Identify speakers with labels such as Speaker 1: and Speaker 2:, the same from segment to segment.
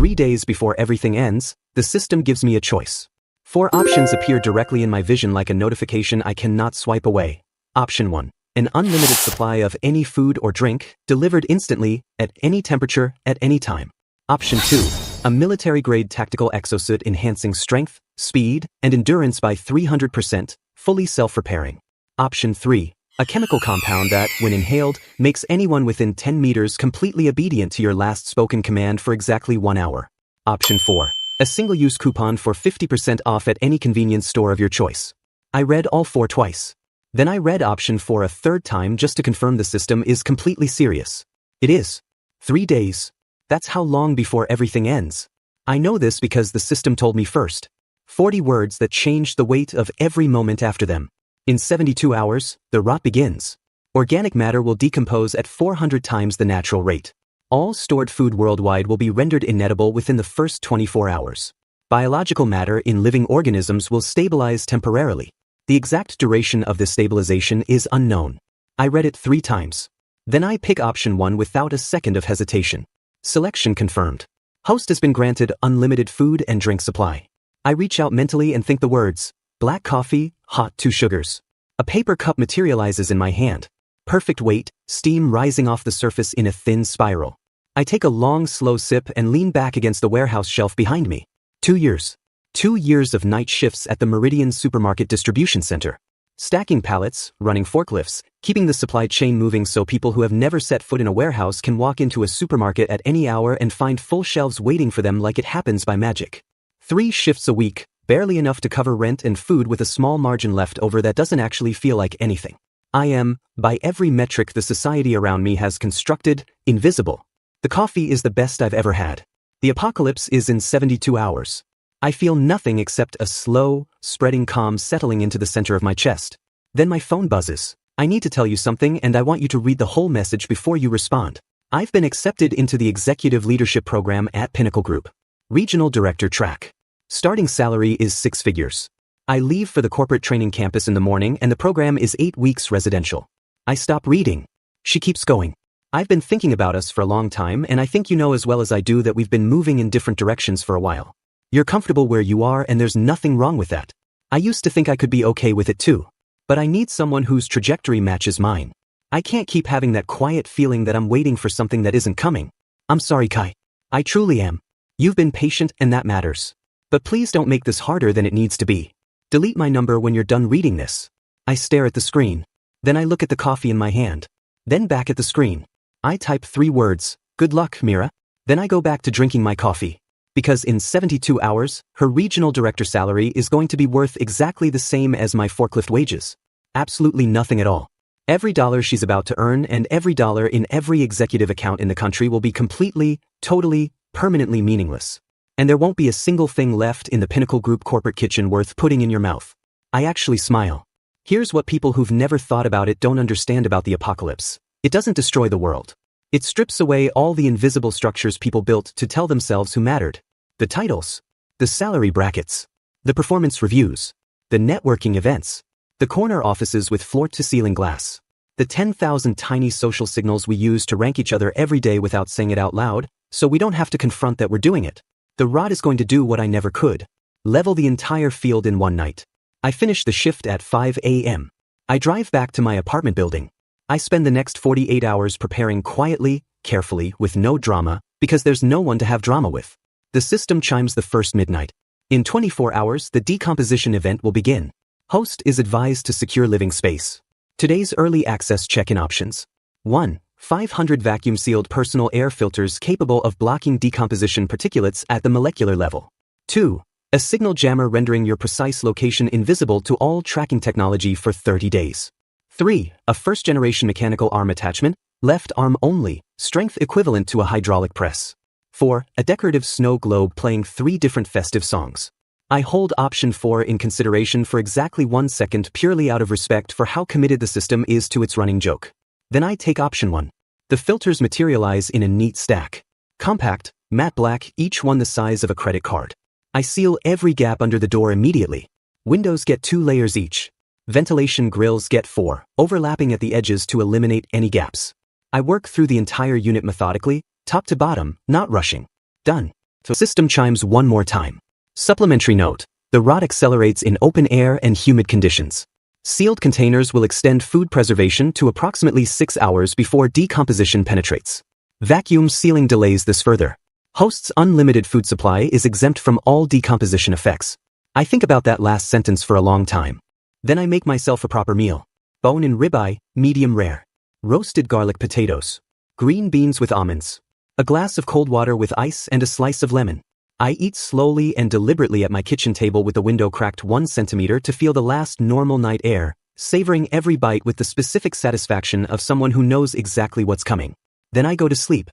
Speaker 1: 3 days before everything ends, the system gives me a choice. 4 options appear directly in my vision like a notification I cannot swipe away. Option 1. An unlimited supply of any food or drink, delivered instantly, at any temperature, at any time. Option 2. A military-grade tactical exosuit enhancing strength, speed, and endurance by 300%, fully self-repairing. Option 3. A chemical compound that, when inhaled, makes anyone within 10 meters completely obedient to your last spoken command for exactly 1 hour. Option 4. A single-use coupon for 50% off at any convenience store of your choice. I read all 4 twice. Then I read option 4 a third time just to confirm the system is completely serious. It is. 3 days. That's how long before everything ends. I know this because the system told me first. 40 words that change the weight of every moment after them. In 72 hours, the rot begins. Organic matter will decompose at 400 times the natural rate. All stored food worldwide will be rendered inedible within the first 24 hours. Biological matter in living organisms will stabilize temporarily. The exact duration of this stabilization is unknown. I read it 3 times. Then I pick option 1 without a second of hesitation. Selection confirmed. Host has been granted unlimited food and drink supply. I reach out mentally and think the words, black coffee, hot 2 sugars. A paper cup materializes in my hand. Perfect weight, steam rising off the surface in a thin spiral. I take a long, slow sip and lean back against the warehouse shelf behind me. 2 years. 2 years of night shifts at the Meridian Supermarket Distribution Center. Stacking pallets, running forklifts, keeping the supply chain moving so people who have never set foot in a warehouse can walk into a supermarket at any hour and find full shelves waiting for them like it happens by magic. 3 shifts a week, barely enough to cover rent and food with a small margin left over that doesn't actually feel like anything. I am, by every metric the society around me has constructed, invisible. The coffee is the best I've ever had. The apocalypse is in 72 hours. I feel nothing except a slow, spreading calm settling into the center of my chest. Then my phone buzzes. I need to tell you something and I want you to read the whole message before you respond. I've been accepted into the executive leadership program at Pinnacle Group. Regional Director track. Starting salary is 6 figures. I leave for the corporate training campus in the morning and the program is 8 weeks residential. I stop reading. She keeps going. I've been thinking about us for a long time and I think you know as well as I do that we've been moving in different directions for a while. You're comfortable where you are and there's nothing wrong with that. I used to think I could be okay with it too. But I need someone whose trajectory matches mine. I can't keep having that quiet feeling that I'm waiting for something that isn't coming. I'm sorry, Kai. I truly am. You've been patient and that matters. But please don't make this harder than it needs to be. Delete my number when you're done reading this. I stare at the screen. Then I look at the coffee in my hand. Then back at the screen. I type 3 words, good luck, Mira. Then I go back to drinking my coffee. Because in 72 hours, her regional director salary is going to be worth exactly the same as my forklift wages. Absolutely nothing at all. Every dollar she's about to earn and every dollar in every executive account in the country will be completely, totally, permanently meaningless. And there won't be a single thing left in the Pinnacle Group corporate kitchen worth putting in your mouth. I actually smile. Here's what people who've never thought about it don't understand about the apocalypse. It doesn't destroy the world. It strips away all the invisible structures people built to tell themselves who mattered. The titles, the salary brackets, the performance reviews, the networking events, the corner offices with floor-to-ceiling glass, the 10,000 tiny social signals we use to rank each other every day without saying it out loud, so we don't have to confront that we're doing it. The rod is going to do what I never could. Level the entire field in one night. I finish the shift at 5 a.m. I drive back to my apartment building. I spend the next 48 hours preparing quietly, carefully, with no drama, because there's no one to have drama with. The system chimes the first midnight. In 24 hours, the decomposition event will begin. Host is advised to secure living space. Today's early access check-in options. 1. 500 vacuum-sealed personal air filters capable of blocking decomposition particulates at the molecular level. 2. A signal jammer rendering your precise location invisible to all tracking technology for 30 days. 3. A first-generation mechanical arm attachment, left arm only, strength equivalent to a hydraulic press. 4. A decorative snow globe playing 3 different festive songs. I hold option 4 in consideration for exactly 1 second purely out of respect for how committed the system is to its running joke. Then I take option 1. The filters materialize in a neat stack. Compact, matte black, each one the size of a credit card. I seal every gap under the door immediately. Windows get 2 layers each. Ventilation grills get 4, overlapping at the edges to eliminate any gaps. I work through the entire unit methodically, top to bottom, not rushing. Done. The system chimes one more time. Supplementary note. The rot accelerates in open air and humid conditions. Sealed containers will extend food preservation to approximately 6 hours before decomposition penetrates. Vacuum sealing delays this further. Host's unlimited food supply is exempt from all decomposition effects. I think about that last sentence for a long time. Then I make myself a proper meal. Bone and ribeye, medium rare. Roasted garlic potatoes. Green beans with almonds. A glass of cold water with ice and a slice of lemon. I eat slowly and deliberately at my kitchen table with the window cracked 1 centimeter to feel the last normal night air, savoring every bite with the specific satisfaction of someone who knows exactly what's coming. Then I go to sleep.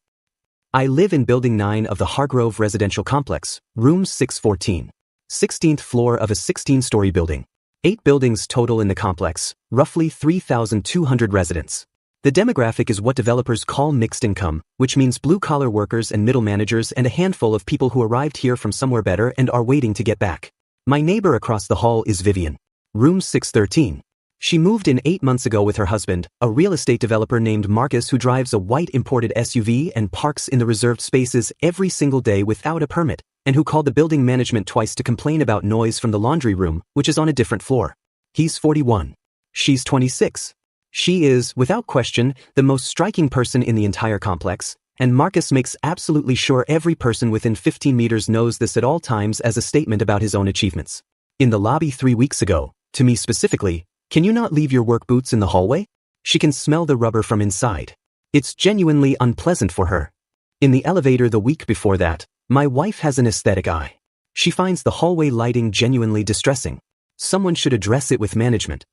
Speaker 1: I live in Building 9 of the Hargrove Residential Complex, room 614. 16th floor of a 16-story building. 8 buildings total in the complex, roughly 3,200 residents. The demographic is what developers call mixed income, which means blue-collar workers and middle managers and a handful of people who arrived here from somewhere better and are waiting to get back. My neighbor across the hall is Vivian. Room 613. She moved in 8 months ago with her husband, a real estate developer named Marcus who drives a white imported SUV and parks in the reserved spaces every single day without a permit, and who called the building management twice to complain about noise from the laundry room, which is on a different floor. He's 41. She's 26. She is, without question, the most striking person in the entire complex, and Marcus makes absolutely sure every person within 15 meters knows this at all times as a statement about his own achievements. In the lobby 3 weeks ago, to me specifically, "Can you not leave your work boots in the hallway?" She can smell the rubber from inside. It's genuinely unpleasant for her. In the elevator the week before that, my wife has an aesthetic eye. She finds the hallway lighting genuinely distressing. Someone should address it with management.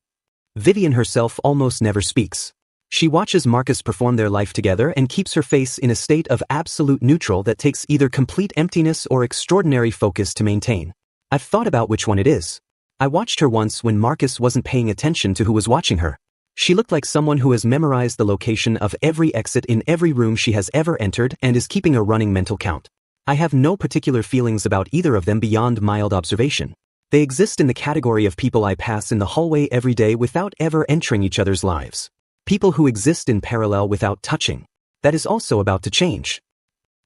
Speaker 1: Vivian herself almost never speaks. She watches Marcus perform their life together and keeps her face in a state of absolute neutral that takes either complete emptiness or extraordinary focus to maintain. I've thought about which one it is. I watched her once when Marcus wasn't paying attention to who was watching her. She looked like someone who has memorized the location of every exit in every room she has ever entered and is keeping a running mental count. I have no particular feelings about either of them beyond mild observation. They exist in the category of people I pass in the hallway every day without ever entering each other's lives. People who exist in parallel without touching. That is also about to change.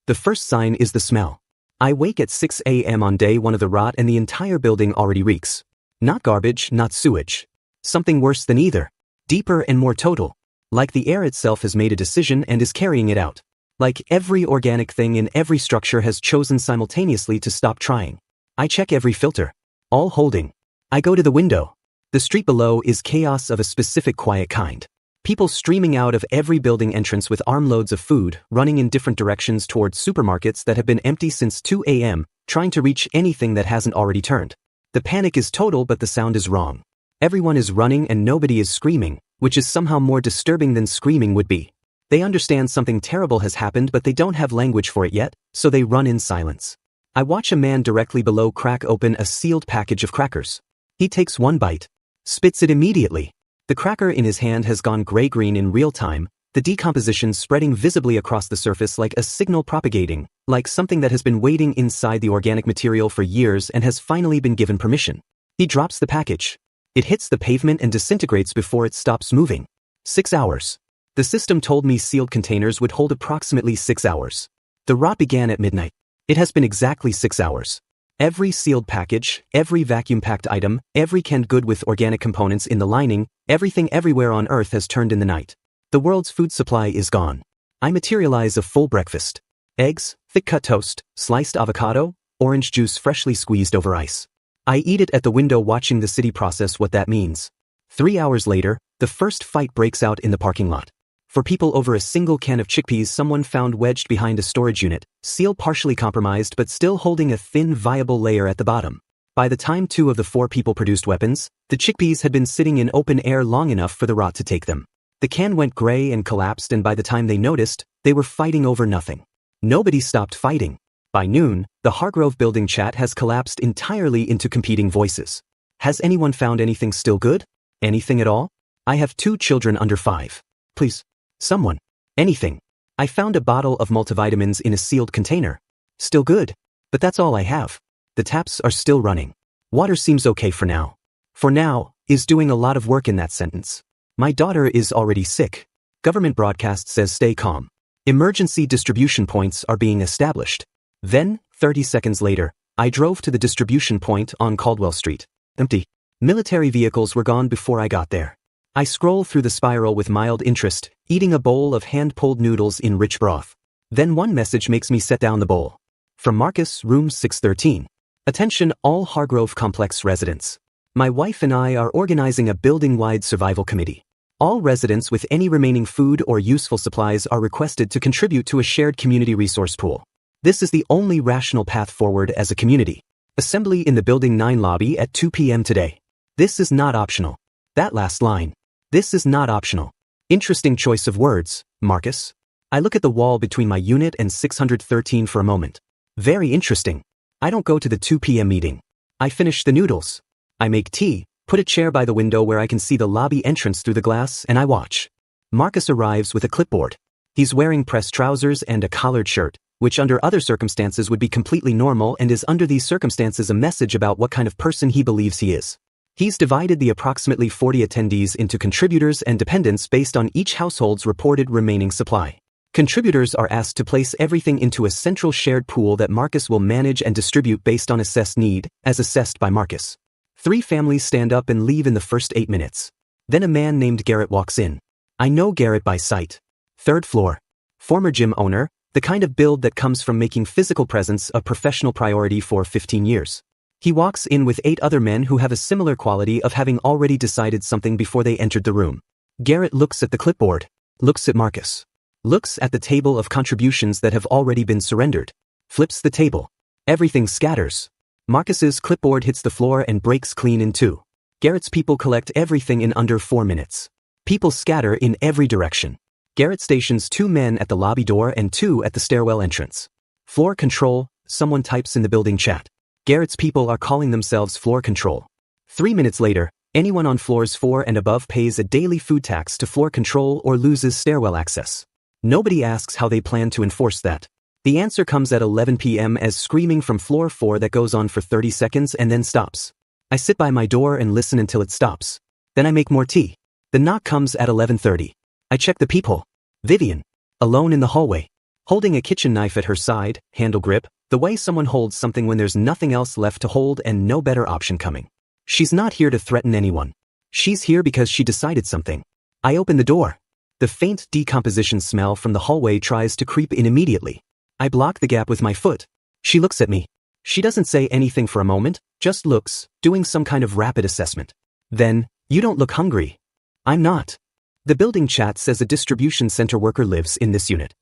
Speaker 1: The first sign is the smell. I wake at 6 a.m. on day 1 of the rot and the entire building already reeks. Not garbage, not sewage. Something worse than either. Deeper and more total. Like the air itself has made a decision and is carrying it out. Like every organic thing in every structure has chosen simultaneously to stop trying. I check every filter. All holding. I go to the window. The street below is chaos of a specific quiet kind. People streaming out of every building entrance with armloads of food, running in different directions towards supermarkets that have been empty since 2 a.m., trying to reach anything that hasn't already turned. The panic is total but the sound is wrong. Everyone is running and nobody is screaming, which is somehow more disturbing than screaming would be. They understand something terrible has happened but they don't have language for it yet, so they run in silence. I watch a man directly below crack open a sealed package of crackers. He takes one bite. Spits it immediately. The cracker in his hand has gone gray-green in real time, the decomposition spreading visibly across the surface like a signal propagating, like something that has been waiting inside the organic material for years and has finally been given permission. He drops the package. It hits the pavement and disintegrates before it stops moving. 6 hours. The system told me sealed containers would hold approximately 6 hours. The rot began at midnight. It has been exactly 6 hours. Every sealed package, every vacuum-packed item, every canned good with organic components in the lining, everything everywhere on Earth has turned in the night. The world's food supply is gone. I materialize a full breakfast. Eggs, thick-cut toast, sliced avocado, orange juice freshly squeezed over ice. I eat it at the window watching the city process what that means. 3 hours later, the first fight breaks out in the parking lot. For people over a single can of chickpeas someone found wedged behind a storage unit, seal partially compromised but still holding a thin viable layer at the bottom. By the time 2 of the 4 people produced weapons, the chickpeas had been sitting in open air long enough for the rot to take them. The can went gray and collapsed and by the time they noticed, they were fighting over nothing. Nobody stopped fighting. By noon, the Hargrove building chat has collapsed entirely into competing voices. Has anyone found anything still good? Anything at all? I have 2 children under 5. Please. Someone. Anything. I found a bottle of multivitamins in a sealed container. Still good. But that's all I have. The taps are still running. Water seems okay for now. For now is doing a lot of work in that sentence. My daughter is already sick. Government broadcast says stay calm. Emergency distribution points are being established. Then, 30 seconds later, I drove to the distribution point on Caldwell Street. Empty. Military vehicles were gone before I got there. I scroll through the spiral with mild interest, eating a bowl of hand-pulled noodles in rich broth. Then one message makes me set down the bowl. From Marcus, room 613. Attention all Hargrove Complex residents. My wife and I are organizing a building-wide survival committee. All residents with any remaining food or useful supplies are requested to contribute to a shared community resource pool. This is the only rational path forward as a community. Assembly in the Building 9 lobby at 2 p.m. today. This is not optional. That last line. This is not optional. Interesting choice of words, Marcus. I look at the wall between my unit and 613 for a moment. Very interesting. I don't go to the 2 p.m. meeting. I finish the noodles. I make tea, put a chair by the window where I can see the lobby entrance through the glass, and I watch. Marcus arrives with a clipboard. He's wearing pressed trousers and a collared shirt, which under other circumstances would be completely normal and is under these circumstances a message about what kind of person he believes he is. He's divided the approximately 40 attendees into contributors and dependents based on each household's reported remaining supply. Contributors are asked to place everything into a central shared pool that Marcus will manage and distribute based on assessed need, as assessed by Marcus. 3 families stand up and leave in the first 8 minutes. Then a man named Garrett walks in. I know Garrett by sight. 3rd floor. Former gym owner, the kind of build that comes from making physical presence a professional priority for 15 years. He walks in with 8 other men who have a similar quality of having already decided something before they entered the room. Garrett looks at the clipboard, looks at Marcus, looks at the table of contributions that have already been surrendered, flips the table. Everything scatters. Marcus's clipboard hits the floor and breaks clean in 2. Garrett's people collect everything in under 4 minutes. People scatter in every direction. Garrett stations 2 men at the lobby door and 2 at the stairwell entrance. Floor control, someone types in the building chat. Garrett's people are calling themselves floor control. 3 minutes later, anyone on floors 4 and above pays a daily food tax to floor control or loses stairwell access. Nobody asks how they plan to enforce that. The answer comes at 11 p.m. as screaming from floor 4 that goes on for 30 seconds and then stops. I sit by my door and listen until it stops. Then I make more tea. The knock comes at 11:30. I check the peephole. Vivian. Alone in the hallway. Holding a kitchen knife at her side, handle grip, the way someone holds something when there's nothing else left to hold and no better option coming. She's not here to threaten anyone. She's here because she decided something. I open the door. The faint decomposition smell from the hallway tries to creep in immediately. I block the gap with my foot. She looks at me. She doesn't say anything for a moment, just looks, doing some kind of rapid assessment. Then, you don't look hungry. I'm not. The building chat says a distribution center worker lives in this unit.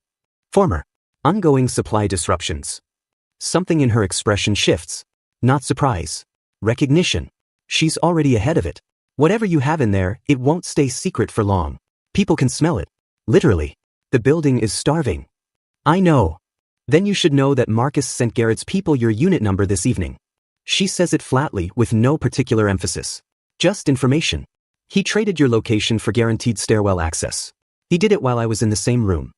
Speaker 1: Former. Ongoing supply disruptions. Something in her expression shifts. Not surprise. Recognition. She's already ahead of it. Whatever you have in there, it won't stay secret for long. People can smell it. Literally. The building is starving. I know. Then you should know that Marcus sent Garrett's people your unit number this evening. She says it flatly with no particular emphasis. Just information. He traded your location for guaranteed stairwell access. He did it while I was in the same room.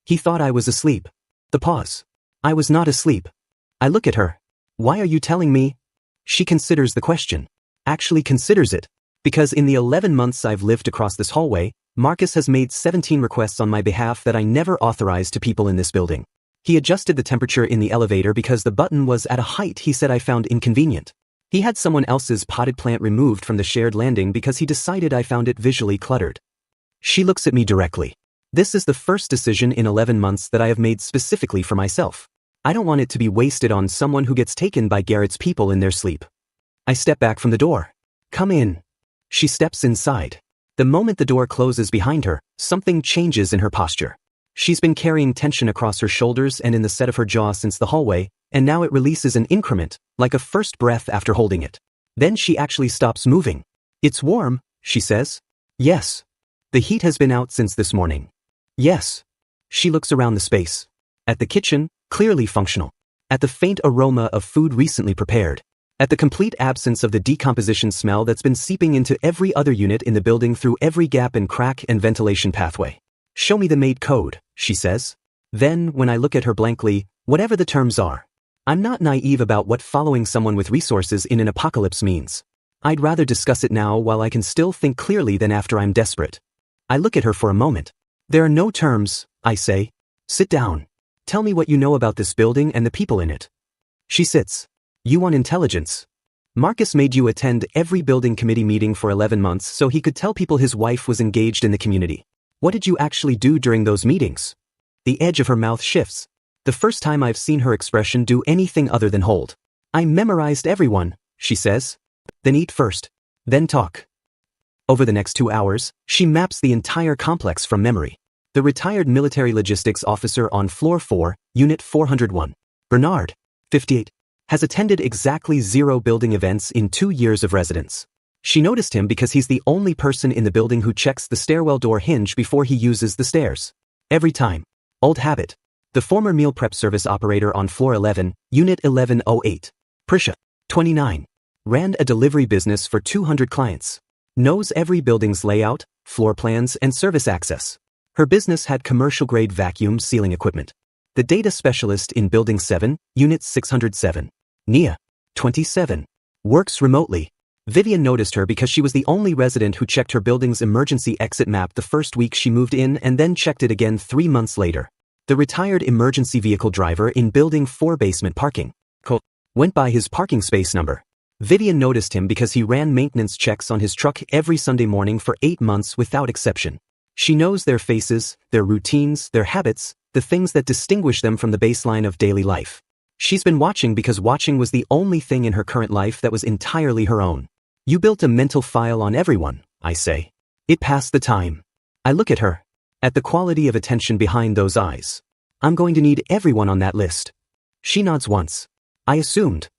Speaker 1: He thought I was asleep. The pause. I was not asleep. I look at her. Why are you telling me? She considers the question. Actually considers it. Because in the 11 months I've lived across this hallway, Marcus has made 17 requests on my behalf that I never authorized to people in this building. He adjusted the temperature in the elevator because the button was at a height he said I found inconvenient. He had someone else's potted plant removed from the shared landing because he decided I found it visually cluttered. She looks at me directly. This is the first decision in 11 months that I have made specifically for myself. I don't want it to be wasted on someone who gets taken by Garrett's people in their sleep. I step back from the door. Come in. She steps inside. The moment the door closes behind her, something changes in her posture. She's been carrying tension across her shoulders and in the set of her jaw since the hallway, and now it releases an increment, like a first breath after holding it. Then she actually stops moving. It's warm, she says. Yes. The heat has been out since this morning. Yes. She looks around the space. At the kitchen, clearly functional. At the faint aroma of food recently prepared. At the complete absence of the decomposition smell that's been seeping into every other unit in the building through every gap and crack and ventilation pathway. Show me the made code, she says. Then, when I look at her blankly, whatever the terms are. I'm not naive about what following someone with resources in an apocalypse means. I'd rather discuss it now while I can still think clearly than after I'm desperate. I look at her for a moment. There are no terms, I say. Sit down. Tell me what you know about this building and the people in it. She sits. You want intelligence. Marcus made you attend every building committee meeting for 11 months so he could tell people his wife was engaged in the community. What did you actually do during those meetings? The edge of her mouth shifts. The first time I've seen her expression do anything other than hold. I memorized everyone, she says. Then eat first. Then talk. Over the next 2 hours, she maps the entire complex from memory. The retired military logistics officer on floor 4, unit 401, Bernard, 58, has attended exactly 0 building events in 2 years of residence. She noticed him because he's the only person in the building who checks the stairwell door hinge before he uses the stairs. Every time. Old habit. The former meal prep service operator on floor 11, unit 1108, Prisha, 29, ran a delivery business for 200 clients. Knows every building's layout, floor plans, and service access. Her business had commercial-grade vacuum sealing equipment. The data specialist in Building 7, Unit 607, Nia, 27, works remotely. Vivian noticed her because she was the only resident who checked her building's emergency exit map the first week she moved in and then checked it again 3 months later. The retired emergency vehicle driver in Building 4 basement parking went by his parking space number. Vivian noticed him because he ran maintenance checks on his truck every Sunday morning for 8 months without exception. She knows their faces, their routines, their habits, the things that distinguish them from the baseline of daily life. She's been watching because watching was the only thing in her current life that was entirely her own. You built a mental file on everyone, I say. It passed the time. I look at her. At the quality of attention behind those eyes. I'm going to need everyone on that list. She nods once. I assumed.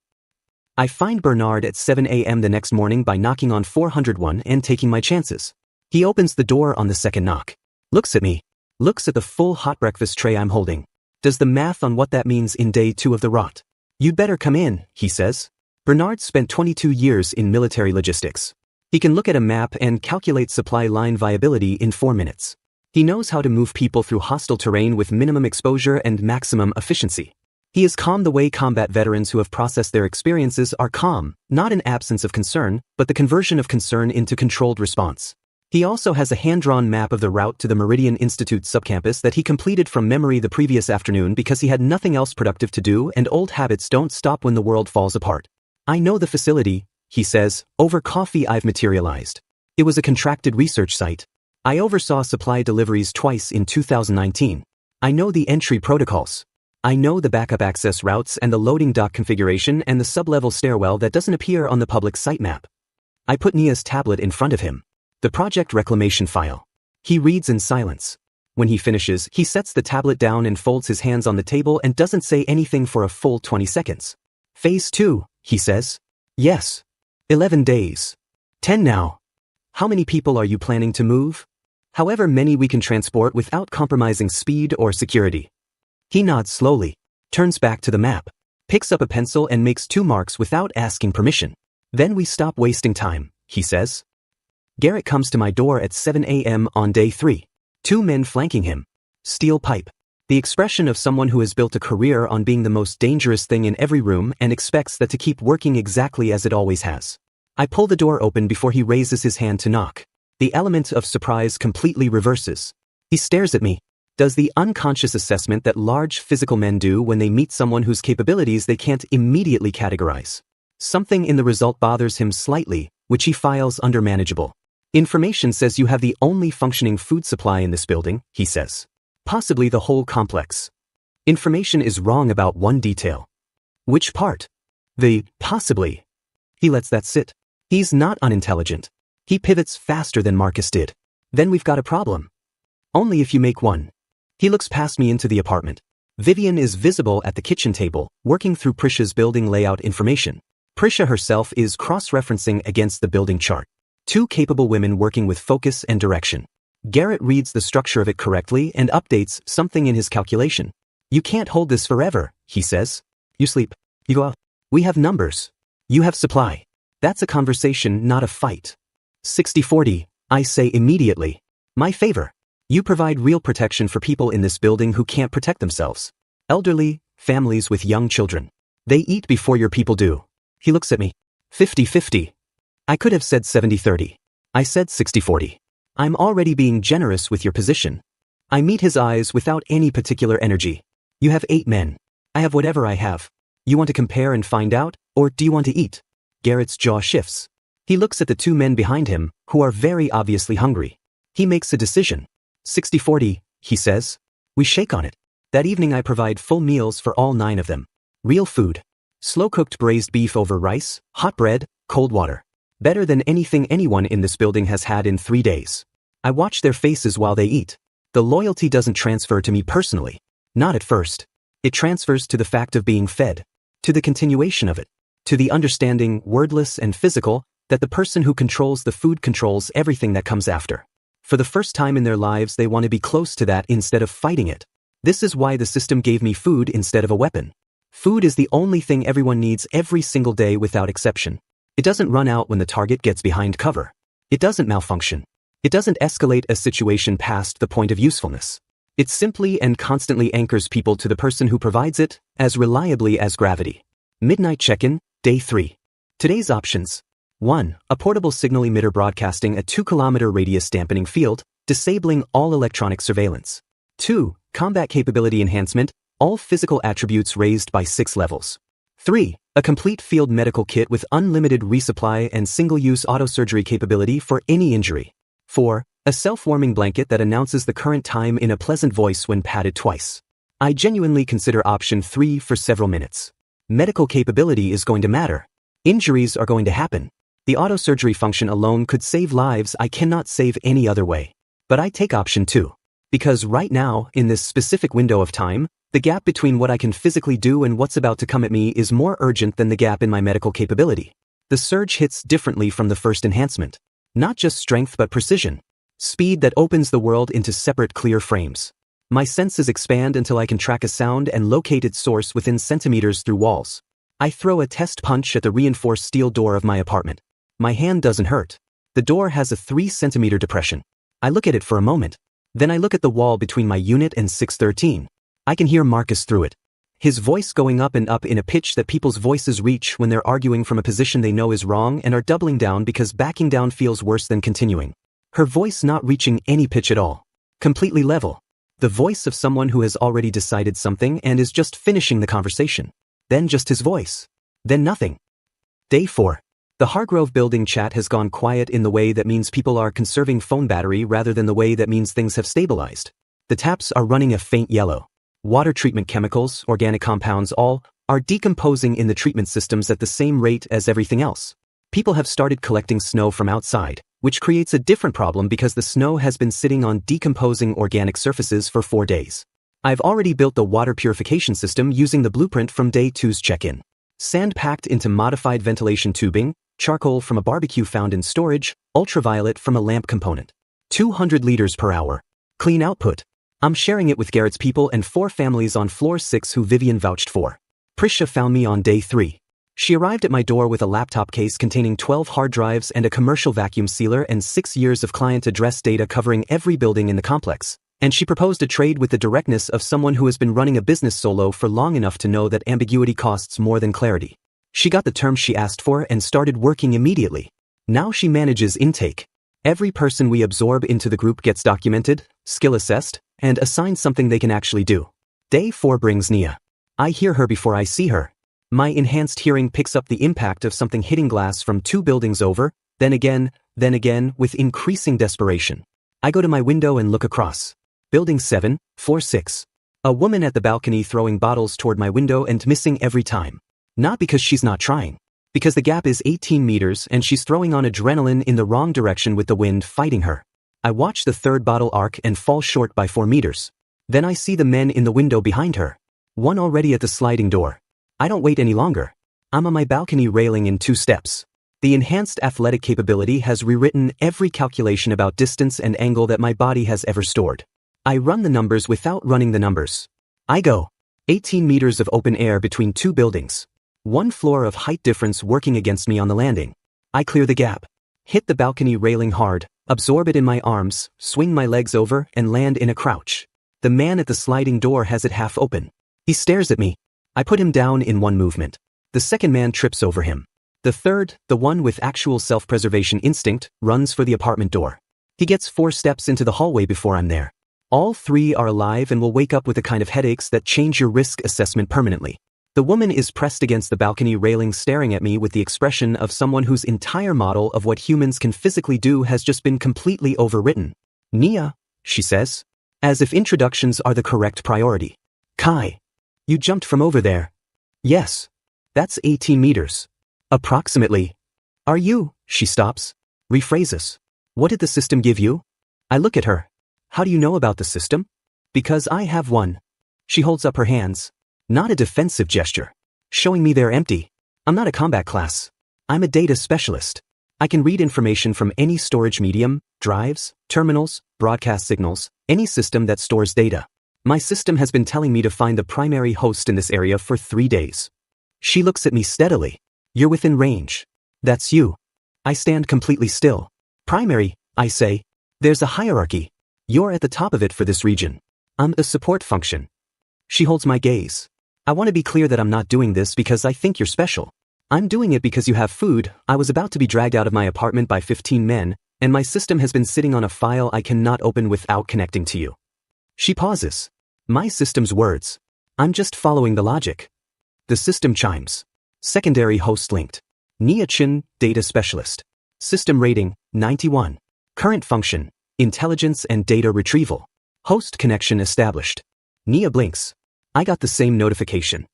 Speaker 1: I find Bernard at 7 a.m. the next morning by knocking on 401 and taking my chances. He opens the door on the second knock. Looks at me. Looks at the full hot breakfast tray I'm holding. Does the math on what that means in day 2 of the rot. You'd better come in, he says. Bernard spent 22 years in military logistics. He can look at a map and calculate supply line viability in 4 minutes. He knows how to move people through hostile terrain with minimum exposure and maximum efficiency. He is calm the way combat veterans who have processed their experiences are calm, not an absence of concern, but the conversion of concern into controlled response. He also has a hand-drawn map of the route to the Meridian Institute subcampus that he completed from memory the previous afternoon because he had nothing else productive to do and old habits don't stop when the world falls apart. I know the facility, he says, over coffee I've materialized. It was a contracted research site. I oversaw supply deliveries twice in 2019. I know the entry protocols. I know the backup access routes and the loading dock configuration and the sub-level stairwell that doesn't appear on the public site map. I put Nia's tablet in front of him. The project reclamation file. He reads in silence. When he finishes, he sets the tablet down and folds his hands on the table and doesn't say anything for a full 20 seconds. Phase 2, he says. Yes. 11 days. 10 now. How many people are you planning to move? However many we can transport without compromising speed or security. He nods slowly, turns back to the map, picks up a pencil and makes 2 marks without asking permission. Then we stop wasting time, he says. Garrett comes to my door at 7 a.m. on day 3. 2 men flanking him. Steel pipe. The expression of someone who has built a career on being the most dangerous thing in every room and expects that to keep working exactly as it always has. I pull the door open before he raises his hand to knock. The element of surprise completely reverses. He stares at me. Does the unconscious assessment that large physical men do when they meet someone whose capabilities they can't immediately categorize. Something in the result bothers him slightly, which he files under manageable. Information says you have the only functioning food supply in this building, he says. Possibly the whole complex. Information is wrong about one detail. Which part? The possibly. He lets that sit. He's not unintelligent. He pivots faster than Marcus did. Then we've got a problem. Only if you make one. He looks past me into the apartment. Vivian is visible at the kitchen table, working through Prisha's building layout information. Prisha herself is cross-referencing against the building chart. 2 capable women working with focus and direction. Garrett reads the structure of it correctly and updates something in his calculation. You can't hold this forever, he says. You sleep. You go out. We have numbers. You have supply. That's a conversation, not a fight. 60-40, I say immediately. My favor. You provide real protection for people in this building who can't protect themselves. Elderly, families with young children. They eat before your people do. He looks at me. 50-50. I could have said 70-30. I said 60-40. I'm already being generous with your position. I meet his eyes without any particular energy. You have 8 men. I have whatever I have. You want to compare and find out, or do you want to eat? Garrett's jaw shifts. He looks at the two men behind him, who are very obviously hungry. He makes a decision. 60-40, he says. We shake on it. That evening I provide full meals for all 9 of them. Real food. Slow-cooked braised beef over rice, hot bread, cold water. Better than anything anyone in this building has had in 3 days. I watch their faces while they eat. The loyalty doesn't transfer to me personally. Not at first. It transfers to the fact of being fed. To the continuation of it. To the understanding, wordless and physical, that the person who controls the food controls everything that comes after. For the first time in their lives they want to be close to that instead of fighting it. This is why the system gave me food instead of a weapon. Food is the only thing everyone needs every single day without exception. It doesn't run out when the target gets behind cover. It doesn't malfunction. It doesn't escalate a situation past the point of usefulness. It simply and constantly anchors people to the person who provides it, as reliably as gravity. Midnight check-in, day 3. Today's options. 1. A portable signal emitter broadcasting a 2-kilometer radius dampening field, disabling all electronic surveillance. 2. Combat capability enhancement, all physical attributes raised by 6 levels. 3. A complete field medical kit with unlimited resupply and single-use autosurgery capability for any injury. 4. A self-warming blanket that announces the current time in a pleasant voice when patted twice. I genuinely consider option 3 for several minutes. Medical capability is going to matter. Injuries are going to happen. The autosurgery function alone could save lives I cannot save any other way. But I take option 2. Because right now, in this specific window of time, the gap between what I can physically do and what's about to come at me is more urgent than the gap in my medical capability. The surge hits differently from the first enhancement. Not just strength but precision. Speed that opens the world into separate clear frames. My senses expand until I can track a sound and locate its source within centimeters through walls. I throw a test punch at the reinforced steel door of my apartment. My hand doesn't hurt. The door has a 3-centimeter depression. I look at it for a moment. Then I look at the wall between my unit and 613. I can hear Marcus through it. His voice going up and up in a pitch that people's voices reach when they're arguing from a position they know is wrong and are doubling down because backing down feels worse than continuing. Her voice not reaching any pitch at all. Completely level. The voice of someone who has already decided something and is just finishing the conversation. Then just his voice. Then nothing. Day 4. The Hargrove building chat has gone quiet in the way that means people are conserving phone battery rather than the way that means things have stabilized. The taps are running a faint yellow. Water treatment chemicals, organic compounds, all are decomposing in the treatment systems at the same rate as everything else. People have started collecting snow from outside, which creates a different problem because the snow has been sitting on decomposing organic surfaces for 4 days. I've already built the water purification system using the blueprint from day 2's check-in. Sand packed into modified ventilation tubing, charcoal from a barbecue found in storage, ultraviolet from a lamp component. 200 liters per hour. Clean output. I'm sharing it with Garrett's people and 4 families on floor 6 who Vivian vouched for. Prisha found me on day 3. She arrived at my door with a laptop case containing 12 hard drives and a commercial vacuum sealer and 6 years of client address data covering every building in the complex. And she proposed a trade with the directness of someone who has been running a business solo for long enough to know that ambiguity costs more than clarity. She got the terms she asked for and started working immediately. Now she manages intake. Every person we absorb into the group gets documented, skill assessed, and assigned something they can actually do. Day 4 brings Nia. I hear her before I see her. My enhanced hearing picks up the impact of something hitting glass from 2 buildings over, then again, with increasing desperation. I go to my window and look across. Building 7, floor 6. A woman at the balcony throwing bottles toward my window and missing every time. Not because she's not trying. Because the gap is 18 meters and she's throwing on adrenaline in the wrong direction with the wind fighting her. I watch the 3rd bottle arc and fall short by 4 meters. Then I see the men in the window behind her. One already at the sliding door. I don't wait any longer. I'm on my balcony railing in 2 steps. The enhanced athletic capability has rewritten every calculation about distance and angle that my body has ever stored. I run the numbers without running the numbers. I go. 18 meters of open air between 2 buildings. 1 floor of height difference working against me on the landing. I clear the gap. Hit the balcony railing hard, absorb it in my arms, swing my legs over, and land in a crouch. The man at the sliding door has it half open. He stares at me. I put him down in 1 movement. The second man trips over him. The third, the one with actual self-preservation instinct, runs for the apartment door. He gets 4 steps into the hallway before I'm there. All 3 are alive and will wake up with the kind of headaches that change your risk assessment permanently. The woman is pressed against the balcony railing staring at me with the expression of someone whose entire model of what humans can physically do has just been completely overwritten. Nia, she says, as if introductions are the correct priority. Kai, you jumped from over there. Yes. That's 18 meters. Approximately. Are you? She stops. Rephrases. What did the system give you? I look at her. How do you know about the system? Because I have one. She holds up her hands. Not a defensive gesture. Showing me they're empty. I'm not a combat class. I'm a data specialist. I can read information from any storage medium, drives, terminals, broadcast signals, any system that stores data. My system has been telling me to find the primary host in this area for 3 days. She looks at me steadily. You're within range. That's you. I stand completely still. Primary, I say. There's a hierarchy. You're at the top of it for this region. I'm the support function. She holds my gaze. I want to be clear that I'm not doing this because I think you're special. I'm doing it because you have food. I was about to be dragged out of my apartment by 15 men, and my system has been sitting on a file I cannot open without connecting to you. She pauses. My system's words. I'm just following the logic. The system chimes. Secondary host linked. Nia Chin, data specialist. System rating, 91. Current function, intelligence and data retrieval. Host connection established. Nia blinks. I got the same notification.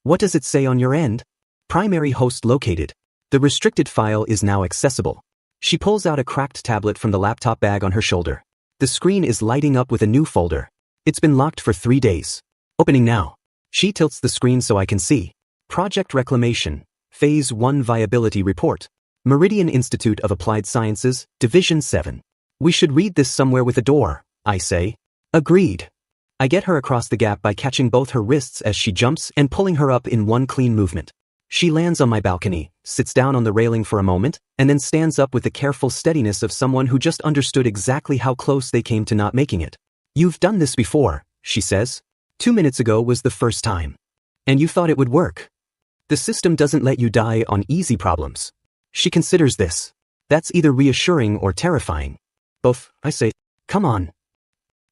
Speaker 1: What does it say on your end? Primary host located. The restricted file is now accessible. She pulls out a cracked tablet from the laptop bag on her shoulder. The screen is lighting up with a new folder. It's been locked for 3 days. Opening now. She tilts the screen so I can see. Project Reclamation, Phase 1 Viability Report. Meridian Institute of Applied Sciences, Division 7. We should read this somewhere with a door, I say. Agreed. I get her across the gap by catching both her wrists as she jumps and pulling her up in one clean movement. She lands on my balcony, sits down on the railing for a moment, and then stands up with the careful steadiness of someone who just understood exactly how close they came to not making it. You've done this before, she says. 2 minutes ago was the first time. And you thought it would work. The system doesn't let you die on easy problems. She considers this. That's either reassuring or terrifying. Both, I say. Come on.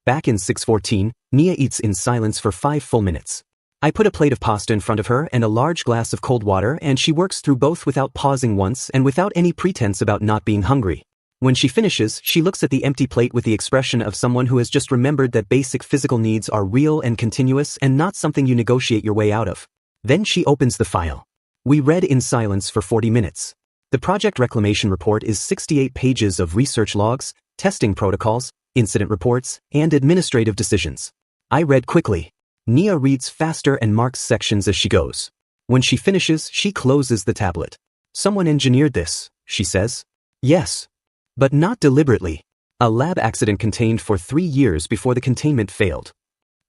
Speaker 1: Back in 614, Nia eats in silence for 5 full minutes. I put a plate of pasta in front of her and a large glass of cold water, and she works through both without pausing once and without any pretense about not being hungry. When she finishes, she looks at the empty plate with the expression of someone who has just remembered that basic physical needs are real and continuous and not something you negotiate your way out of. Then she opens the file. We read in silence for 40 minutes. The project reclamation report is 68 pages of research logs, testing protocols, incident reports, and administrative decisions. I read quickly. Nia reads faster and marks sections as she goes. When she finishes, she closes the tablet. Someone engineered this, she says. Yes. But not deliberately. A lab accident contained for 3 years before the containment failed.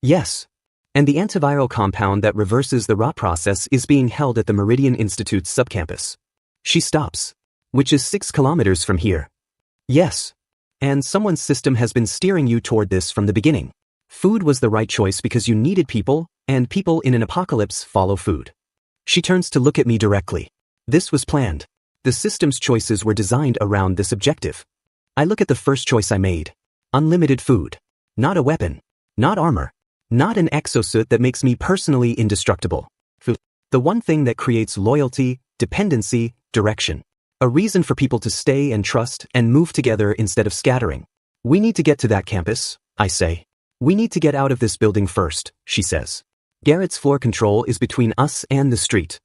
Speaker 1: Yes. And the antiviral compound that reverses the rot process is being held at the Meridian Institute's subcampus. She stops. Which is 6 kilometers from here. Yes. And someone's system has been steering you toward this from the beginning. Food was the right choice because you needed people, and people in an apocalypse follow food. She turns to look at me directly. This was planned. The system's choices were designed around this objective. I look at the first choice I made. Unlimited food. Not a weapon. Not armor. Not an exosuit that makes me personally indestructible. Food. The one thing that creates loyalty, dependency, direction. A reason for people to stay and trust and move together instead of scattering. We need to get to that campus, I say. We need to get out of this building first, she says. Garrett's floor control is between us and the street.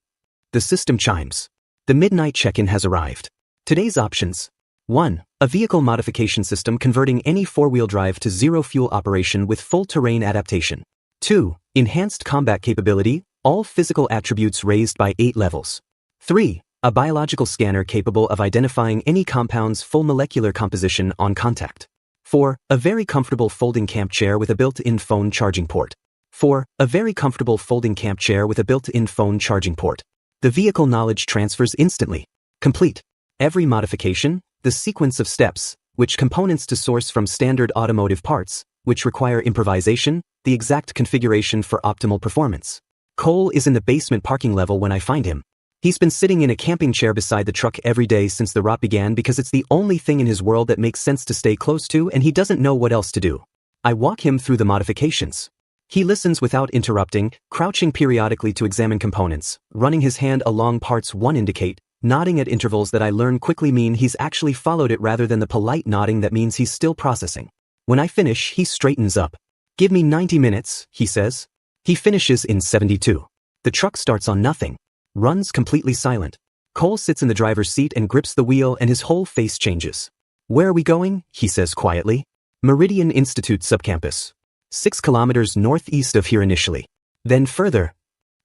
Speaker 1: The system chimes. The midnight check-in has arrived. Today's options. 1. A vehicle modification system converting any 4-wheel drive to zero-fuel operation with full terrain adaptation. 2. Enhanced combat capability, all physical attributes raised by 8 levels. 3. A biological scanner capable of identifying any compound's full molecular composition on contact. 4. A very comfortable folding camp chair with a built-in phone charging port. 4. A very comfortable folding camp chair with a built-in phone charging port. The vehicle knowledge transfers instantly. Complete. Every modification, the sequence of steps, which components to source from standard automotive parts, which require improvisation, the exact configuration for optimal performance. Cole is in the basement parking level when I find him. He's been sitting in a camping chair beside the truck every day since the rot began because it's the only thing in his world that makes sense to stay close to, and he doesn't know what else to do. I walk him through the modifications. He listens without interrupting, crouching periodically to examine components, running his hand along parts one indicate, nodding at intervals that I learn quickly mean he's actually followed it rather than the polite nodding that means he's still processing. When I finish, he straightens up. Give me 90 minutes, he says. He finishes in 72. The truck starts on nothing. Runs completely silent. Cole sits in the driver's seat and grips the wheel and his whole face changes. Where are we going? He says quietly. Meridian Institute subcampus. 6 kilometers northeast of here initially. Then further.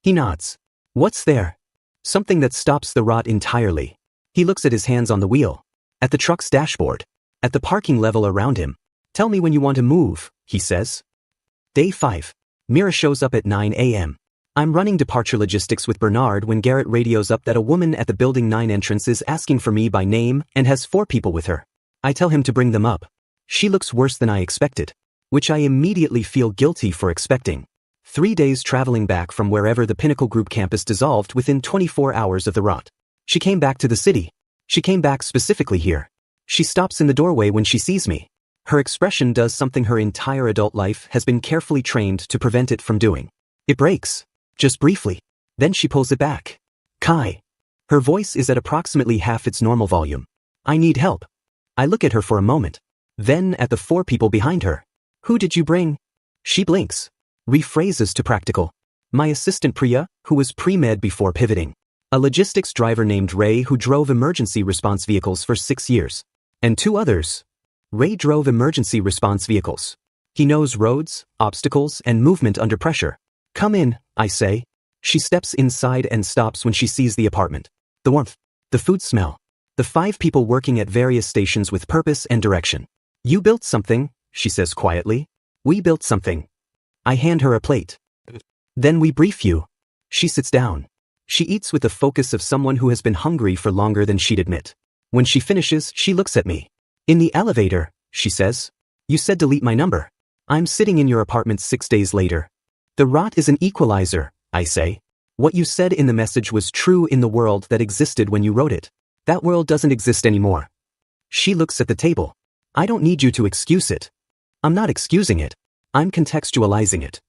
Speaker 1: He nods. What's there? Something that stops the rot entirely. He looks at his hands on the wheel. At the truck's dashboard. At the parking level around him. Tell me when you want to move, he says. Day 5. Mira shows up at 9 a.m. I'm running departure logistics with Bernard when Garrett radios up that a woman at the Building 9 entrance is asking for me by name and has 4 people with her. I tell him to bring them up. She looks worse than I expected, which I immediately feel guilty for expecting. 3 days traveling back from wherever the Pinnacle Group campus dissolved within 24 hours of the rot. She came back to the city. She came back specifically here. She stops in the doorway when she sees me. Her expression does something her entire adult life has been carefully trained to prevent it from doing. It breaks. Just briefly. Then she pulls it back. Kai. Her voice is at approximately half its normal volume. I need help. I look at her for a moment. Then at the 4 people behind her. Who did you bring? She blinks. Rephrases to practical. My assistant Priya, who was pre-med before pivoting. A logistics driver named Ray who drove emergency response vehicles for 6 years. And 2 others. Ray drove emergency response vehicles. He knows roads, obstacles, and movement under pressure. Come in, I say. She steps inside and stops when she sees the apartment. The warmth. The food smell. The 5 people working at various stations with purpose and direction. You built something, she says quietly. We built something. I hand her a plate. Then we brief you. She sits down. She eats with the focus of someone who has been hungry for longer than she'd admit. When she finishes, she looks at me. In the elevator, she says. You said delete my number. I'm sitting in your apartment 6 days later. The rot is an equalizer, I say. What you said in the message was true in the world that existed when you wrote it. That world doesn't exist anymore. She looks at the table. I don't need you to excuse it. I'm not excusing it. I'm contextualizing it.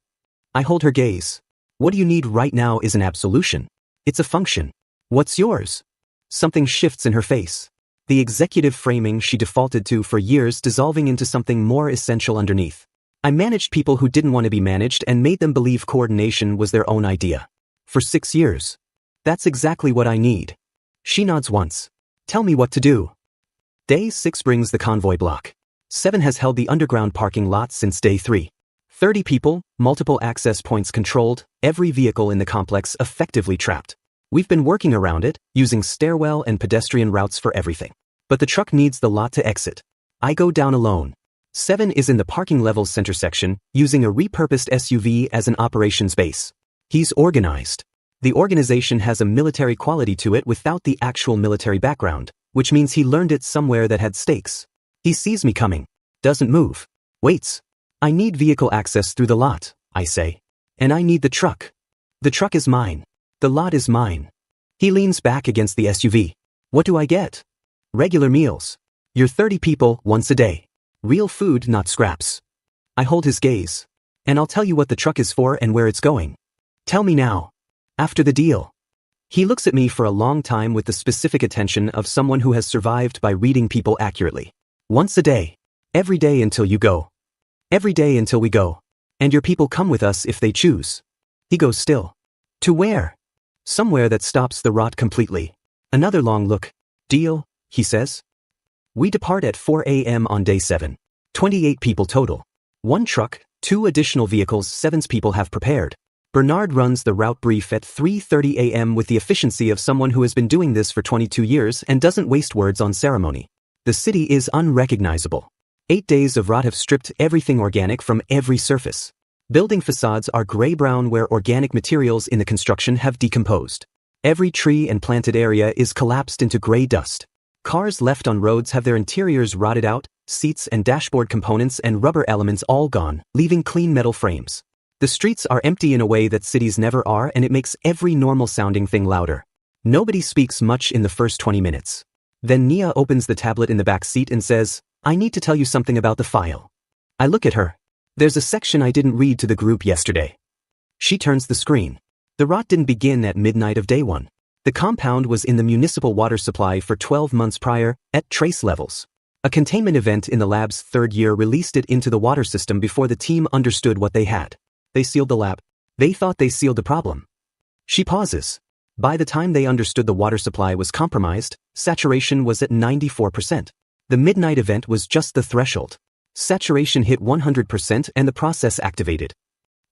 Speaker 1: I hold her gaze. What you need right now is an absolution. It's a function. What's yours? Something shifts in her face. The executive framing she defaulted to for years dissolving into something more essential underneath. I managed people who didn't want to be managed and made them believe coordination was their own idea. For 6 years. That's exactly what I need. She nods once. Tell me what to do. Day 6 brings the convoy block. 7 has held the underground parking lot since day 3. 30 people, multiple access points controlled, every vehicle in the complex effectively trapped. We've been working around it, using stairwell and pedestrian routes for everything. But the truck needs the lot to exit. I go down alone. 7 is in the parking level's center section, using a repurposed SUV as an operations base. He's organized. The organization has a military quality to it without the actual military background, which means he learned it somewhere that had stakes. He sees me coming. Doesn't move. Waits. I need vehicle access through the lot, I say. And I need the truck. The truck is mine. The lot is mine. He leans back against the SUV. What do I get? Regular meals. You're 30 people once a day. Real food, not scraps. I hold his gaze. And I'll tell you what the truck is for and where it's going. Tell me now. After the deal. He looks at me for a long time with the specific attention of someone who has survived by reading people accurately. Once a day. Every day until you go. Every day until we go. And your people come with us if they choose. He goes still. To where? Somewhere that stops the rot completely. Another long look. Deal, he says. We depart at 4 a.m. on day 7. 28 people total. 1 truck, 2 additional vehicles 7's people have prepared. Bernard runs the route brief at 3:30 a.m. with the efficiency of someone who has been doing this for 22 years and doesn't waste words on ceremony. The city is unrecognizable. 8 days of rot have stripped everything organic from every surface. Building facades are gray-brown where organic materials in the construction have decomposed. Every tree and planted area is collapsed into gray dust. Cars left on roads have their interiors rotted out, seats and dashboard components and rubber elements all gone, leaving clean metal frames. The streets are empty in a way that cities never are, and it makes every normal-sounding thing louder. Nobody speaks much in the first 20 minutes. Then Nia opens the tablet in the back seat and says, I need to tell you something about the file. I look at her. There's a section I didn't read to the group yesterday. She turns the screen. The rot didn't begin at midnight of day 1. The compound was in the municipal water supply for 12 months prior, at trace levels. A containment event in the lab's 3rd year released it into the water system before the team understood what they had. They sealed the lab. They thought they sealed the problem. She pauses. By the time they understood the water supply was compromised, saturation was at 94%. The midnight event was just the threshold. Saturation hit 100% and the process activated.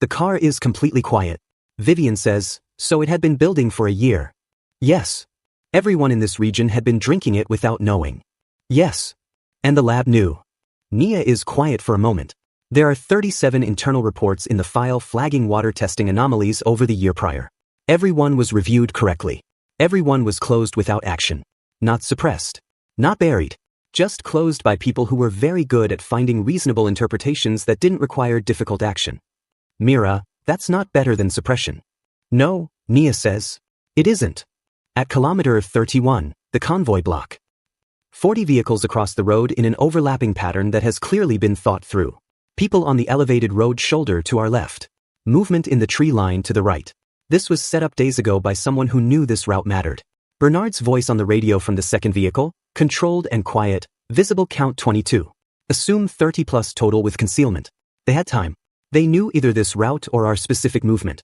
Speaker 1: The car is completely quiet. Vivian says, so it had been building for a year. Yes. Everyone in this region had been drinking it without knowing. Yes. And the lab knew. Nia is quiet for a moment. There are 37 internal reports in the file flagging water testing anomalies over the year prior. Everyone was reviewed correctly. Everyone was closed without action. Not suppressed. Not buried. Just closed by people who were very good at finding reasonable interpretations that didn't require difficult action. Mira, that's not better than suppression. No, Nia says. It isn't. At kilometer 31, the convoy block. 40 vehicles across the road in an overlapping pattern that has clearly been thought through. People on the elevated road shoulder to our left. Movement in the tree line to the right. This was set up days ago by someone who knew this route mattered. Bernard's voice on the radio from the second vehicle, controlled and quiet, visible count 22. Assume 30 plus total with concealment. They had time. They knew either this route or our specific movement.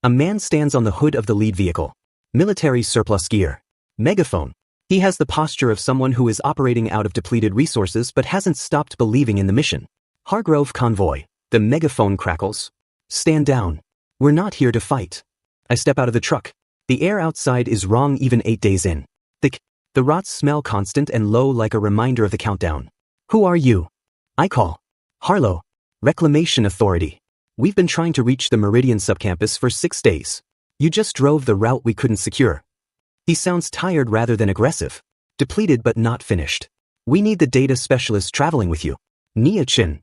Speaker 1: A man stands on the hood of the lead vehicle. Military surplus gear. Megaphone. He has the posture of someone who is operating out of depleted resources but hasn't stopped believing in the mission. Hargrove convoy. The megaphone crackles. Stand down. We're not here to fight. I step out of the truck. The air outside is wrong even 8 days in. Thick. The rots smell constant and low like a reminder of the countdown. Who are you? I call. Harlow. Reclamation Authority. We've been trying to reach the Meridian subcampus for 6 days. You just drove the route we couldn't secure. He sounds tired rather than aggressive. Depleted but not finished. We need the data specialist traveling with you. Nia Chin.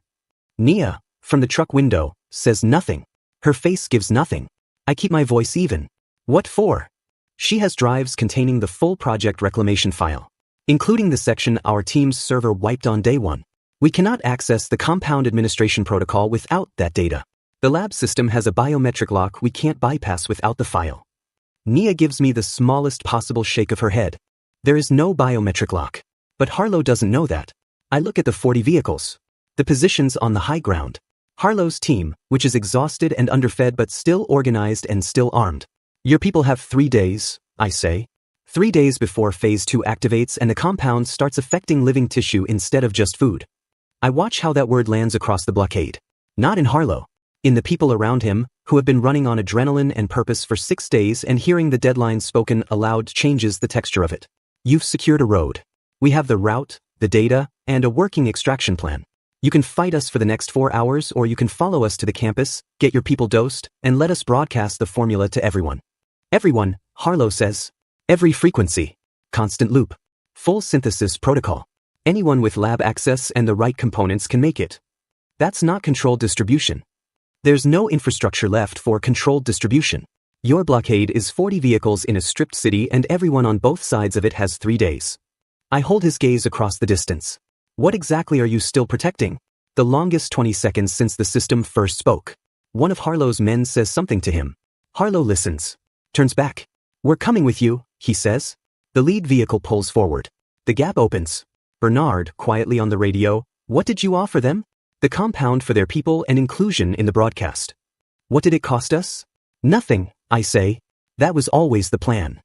Speaker 1: Nia, from the truck window, says nothing. Her face gives nothing. I keep my voice even. What for? She has drives containing the full project reclamation file, including the section our team's server wiped on day 1. We cannot access the compound administration protocol without that data. The lab system has a biometric lock we can't bypass without the file. Nia gives me the smallest possible shake of her head. There is no biometric lock. But Harlow doesn't know that. I look at the 40 vehicles. The positions on the high ground. Harlow's team, which is exhausted and underfed but still organized and still armed. Your people have 3 days, I say. 3 days before Phase 2 activates and the compound starts affecting living tissue instead of just food. I watch how that word lands across the blockade. Not in Harlow. In the people around him, who have been running on adrenaline and purpose for 6 days, and hearing the deadline spoken aloud changes the texture of it. You've secured a road. We have the route, the data, and a working extraction plan. You can fight us for the next 4 hours, or you can follow us to the campus, get your people dosed, and let us broadcast the formula to everyone. Everyone, Harlow says. Every frequency. Constant loop. Full synthesis protocol. Anyone with lab access and the right components can make it. That's not controlled distribution. There's no infrastructure left for controlled distribution. Your blockade is 40 vehicles in a stripped city and everyone on both sides of it has 3 days. I hold his gaze across the distance. What exactly are you still protecting? The longest 20 seconds since the system first spoke. One of Harlow's men says something to him. Harlow listens. Turns back. We're coming with you, he says. The lead vehicle pulls forward. The gap opens. Bernard, quietly on the radio, what did you offer them? The compound for their people and inclusion in the broadcast. What did it cost us? Nothing, I say. That was always the plan.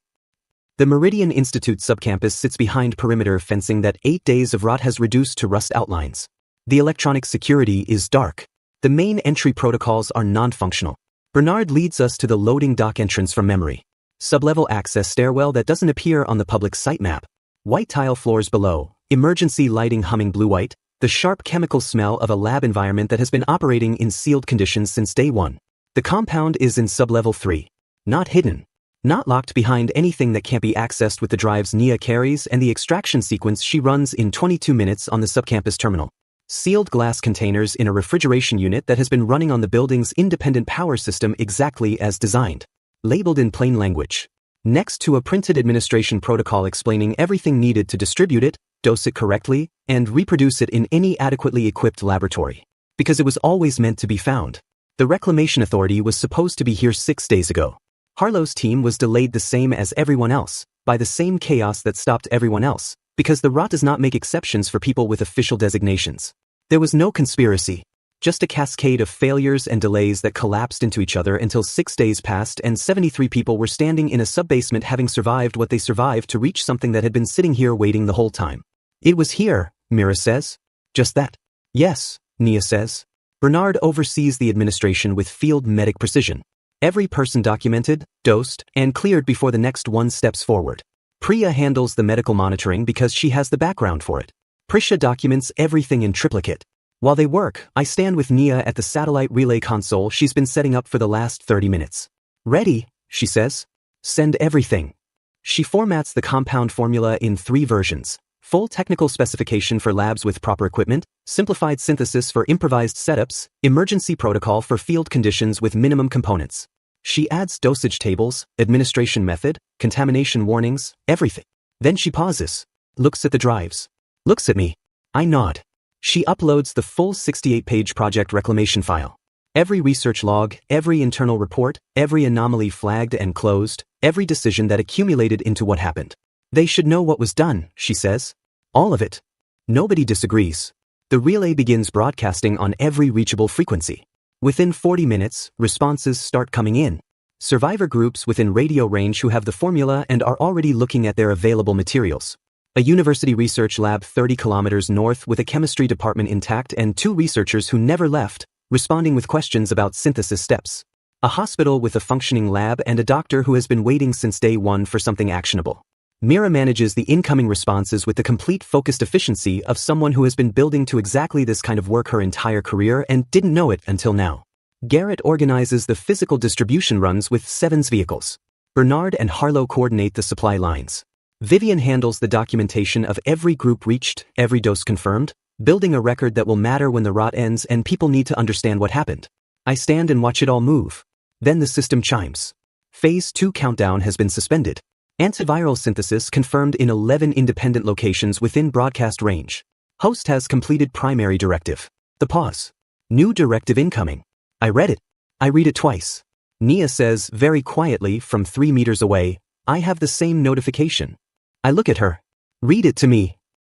Speaker 1: The Meridian Institute subcampus sits behind perimeter fencing that 8 days of rot has reduced to rust outlines. The electronic security is dark. The main entry protocols are non-functional. Bernard leads us to the loading dock entrance from memory. Sublevel access stairwell that doesn't appear on the public site map. White tile floors below, emergency lighting humming blue-white, the sharp chemical smell of a lab environment that has been operating in sealed conditions since day 1. The compound is in sublevel 3. Not hidden. Not locked behind anything that can't be accessed with the drives Nia carries and the extraction sequence she runs in 22 minutes on the subcampus terminal. Sealed glass containers in a refrigeration unit that has been running on the building's independent power system exactly as designed. Labeled in plain language. Next to a printed administration protocol explaining everything needed to distribute it, dose it correctly, and reproduce it in any adequately equipped laboratory. because it was always meant to be found. The Reclamation Authority was supposed to be here 6 days ago. Harlow's team was delayed the same as everyone else, by the same chaos that stopped everyone else, because the rot does not make exceptions for people with official designations. There was no conspiracy, just a cascade of failures and delays that collapsed into each other until 6 days passed and 73 people were standing in a sub-basement having survived what they survived to reach something that had been sitting here waiting the whole time. It was here, Mira says. Just that. Yes, Nia says. Bernard oversees the administration with field medic precision. Every person documented, dosed, and cleared before the next one steps forward. Priya handles the medical monitoring because she has the background for it. Prisha documents everything in triplicate. While they work, I stand with Nia at the satellite relay console she's been setting up for the last 30 minutes. Ready, she says. Send everything. She formats the compound formula in 3 versions. Full technical specification for labs with proper equipment, simplified synthesis for improvised setups, emergency protocol for field conditions with minimum components. She adds dosage tables, administration method, contamination warnings, everything. Then she pauses, looks at the drives, looks at me. I nod. She uploads the full 68-page project reclamation file. Every research log, every internal report, every anomaly flagged and closed, every decision that accumulated into what happened. They should know what was done, she says. All of it. Nobody disagrees. The relay begins broadcasting on every reachable frequency. Within 40 minutes, responses start coming in. Survivor groups within radio range who have the formula and are already looking at their available materials. A university research lab 30 kilometers north with a chemistry department intact and 2 researchers who never left, responding with questions about synthesis steps. A hospital with a functioning lab and a doctor who has been waiting since day 1 for something actionable. Mira manages the incoming responses with the complete focused efficiency of someone who has been building to exactly this kind of work her entire career and didn't know it until now. Garrett organizes the physical distribution runs with Seven's vehicles. Bernard and Harlow coordinate the supply lines. Vivian handles the documentation of every group reached, every dose confirmed, building a record that will matter when the rot ends and people need to understand what happened. I stand and watch it all move. Then the system chimes. Phase 2 countdown has been suspended. Antiviral synthesis confirmed in 11 independent locations within broadcast range. Host has completed primary directive. The pause. New directive incoming. I read it. I read it twice. Nia says very quietly from 3 meters away, I have the same notification. I look at her. Read it to me.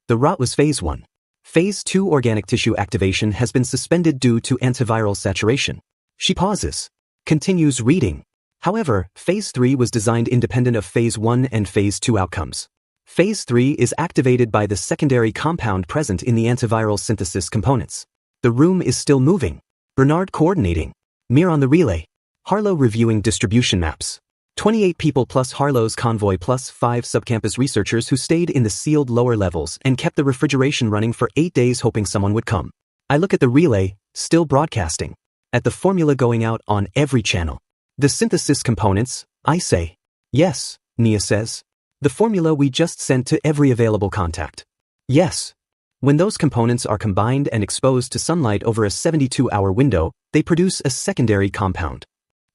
Speaker 1: The rot was phase 1. Phase 2 organic tissue activation has been suspended due to antiviral saturation. She pauses. Continues reading. However, phase 3 was designed independent of phase 1 and phase 2 outcomes. Phase 3 is activated by the secondary compound present in the antiviral synthesis components. The room is still moving. Bernard coordinating. Mir on the relay. Harlow reviewing distribution maps. 28 people plus Harlow's convoy plus 5 subcampus researchers who stayed in the sealed lower levels and kept the refrigeration running for 8 days hoping someone would come. I look at the relay, still broadcasting. At the formula going out on every channel. The synthesis components, I say. Yes, Nia says. The formula we just sent to every available contact. Yes. When those components are combined and exposed to sunlight over a 72-hour window, they produce a secondary compound.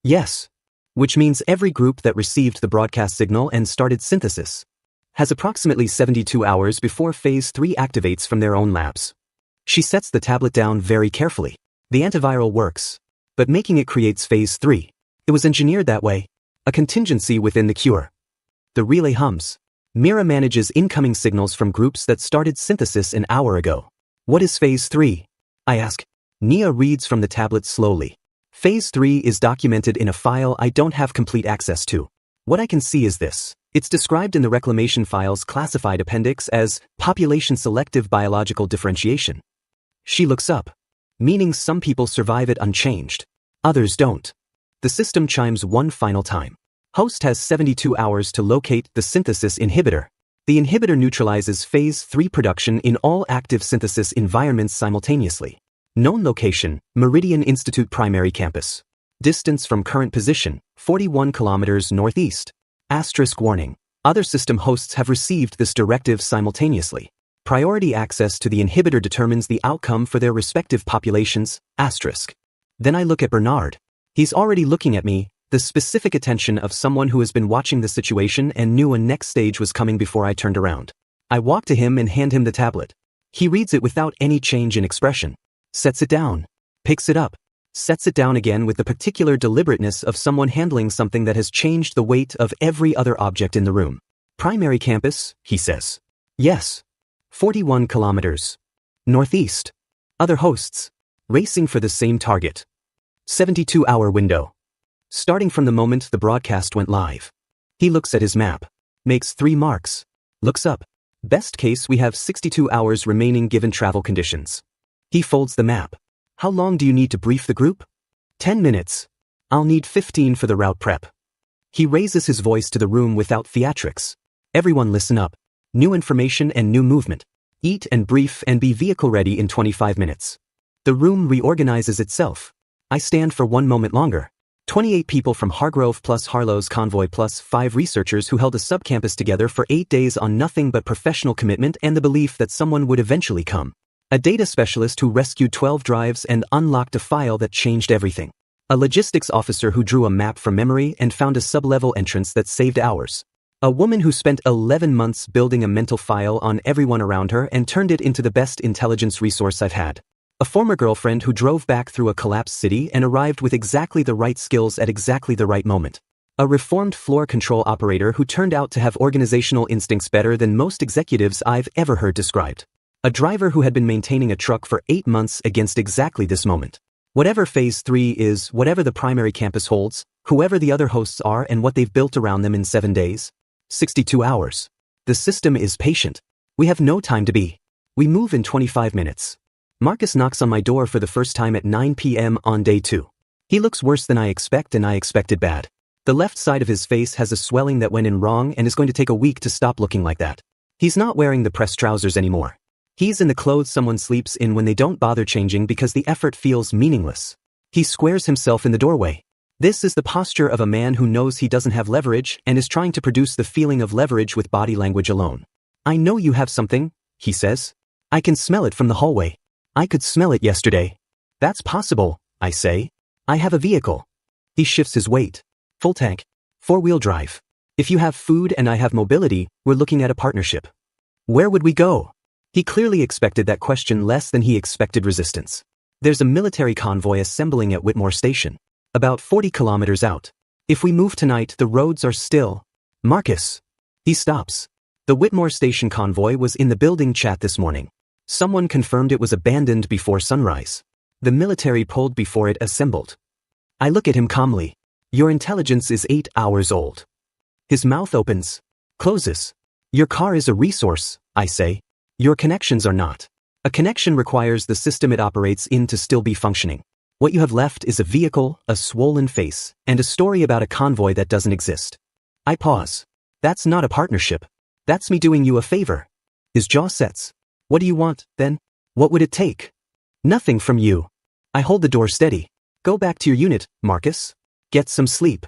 Speaker 1: Yes. Which means every group that received the broadcast signal and started synthesis has approximately 72 hours before phase 3 activates from their own labs. She sets the tablet down very carefully. The antiviral works, but making it creates phase 3. It was engineered that way, a contingency within the cure. The relay hums. Mira manages incoming signals from groups that started synthesis an hour ago. What is phase 3? I ask. Nia reads from the tablet slowly. Phase 3 is documented in a file I don't have complete access to. What I can see is this. It's described in the reclamation file's classified appendix as population selective biological differentiation. She looks up. Meaning some people survive it unchanged. Others don't. The system chimes one final time. Host has 72 hours to locate the synthesis inhibitor. The inhibitor neutralizes phase 3 production in all active synthesis environments simultaneously. Known location, Meridian Institute Primary Campus. Distance from current position, 41 kilometers northeast. Asterisk warning. Other system hosts have received this directive simultaneously. Priority access to the inhibitor determines the outcome for their respective populations, asterisk. Then I look at Bernard. He's already looking at me, the specific attention of someone who has been watching the situation and knew a next stage was coming before I turned around. I walk to him and hand him the tablet. He reads it without any change in expression. Sets it down. picks it up, sets it down again with the particular deliberateness of someone handling something that has changed the weight of every other object in the room. Primary campus, he says. Yes. 41 kilometers. Northeast. Other hosts. Racing for the same target. 72-hour window. Starting from the moment the broadcast went live. He looks at his map. Makes 3 marks. Looks up. Best case we have 62 hours remaining given travel conditions. He folds the map. How long do you need to brief the group? 10 minutes. I'll need 15 for the route prep. He raises his voice to the room without theatrics. Everyone listen up. New information and new movement. Eat and brief and be vehicle ready in 25 minutes. The room reorganizes itself. I stand for 1 moment longer. 28 people from Hargrove plus Harlow's convoy plus 5 researchers who held a subcampus together for 8 days on nothing but professional commitment and the belief that someone would eventually come. A data specialist who rescued 12 drives and unlocked a file that changed everything. A logistics officer who drew a map from memory and found a sub-level entrance that saved hours. A woman who spent 11 months building a mental file on everyone around her and turned it into the best intelligence resource I've had. A former girlfriend who drove back through a collapsed city and arrived with exactly the right skills at exactly the right moment. A reformed floor control operator who turned out to have organizational instincts better than most executives I've ever heard described. A driver who had been maintaining a truck for 8 months against exactly this moment. Whatever phase 3 is, whatever the primary campus holds, whoever the other hosts are and what they've built around them in 7 days. 62 hours. The system is patient. We have no time to be. We move in 25 minutes. Marcus knocks on my door for the first time at 9 p.m. on day 2. He looks worse than I expect and I expected bad. The left side of his face has a swelling that went in wrong and is going to take a week to stop looking like that. He's not wearing the pressed trousers anymore. He's in the clothes someone sleeps in when they don't bother changing because the effort feels meaningless. He squares himself in the doorway. This is the posture of a man who knows he doesn't have leverage and is trying to produce the feeling of leverage with body language alone. I know you have something, he says. I can smell it from the hallway. I could smell it yesterday. That's possible, I say. I have a vehicle. He shifts his weight. Full tank. 4-wheel drive. If you have food and I have mobility, we're looking at a partnership. Where would we go? He clearly expected that question less than he expected resistance. There's a military convoy assembling at Whitmore Station. About 40 kilometers out. If we move tonight, the roads are still. Marcus. He stops. The Whitmore Station convoy was in the building chat this morning. Someone confirmed it was abandoned before sunrise. The military pulled before it assembled. I look at him calmly. Your intelligence is 8 hours old. His mouth opens. Closes. Your car is a resource, I say. Your connections are not. A connection requires the system it operates in to still be functioning. What you have left is a vehicle, a swollen face, and a story about a convoy that doesn't exist. I pause. That's not a partnership. That's me doing you a favor. His jaw sets. What do you want, then? What would it take? Nothing from you. I hold the door steady. Go back to your unit, Marcus. Get some sleep.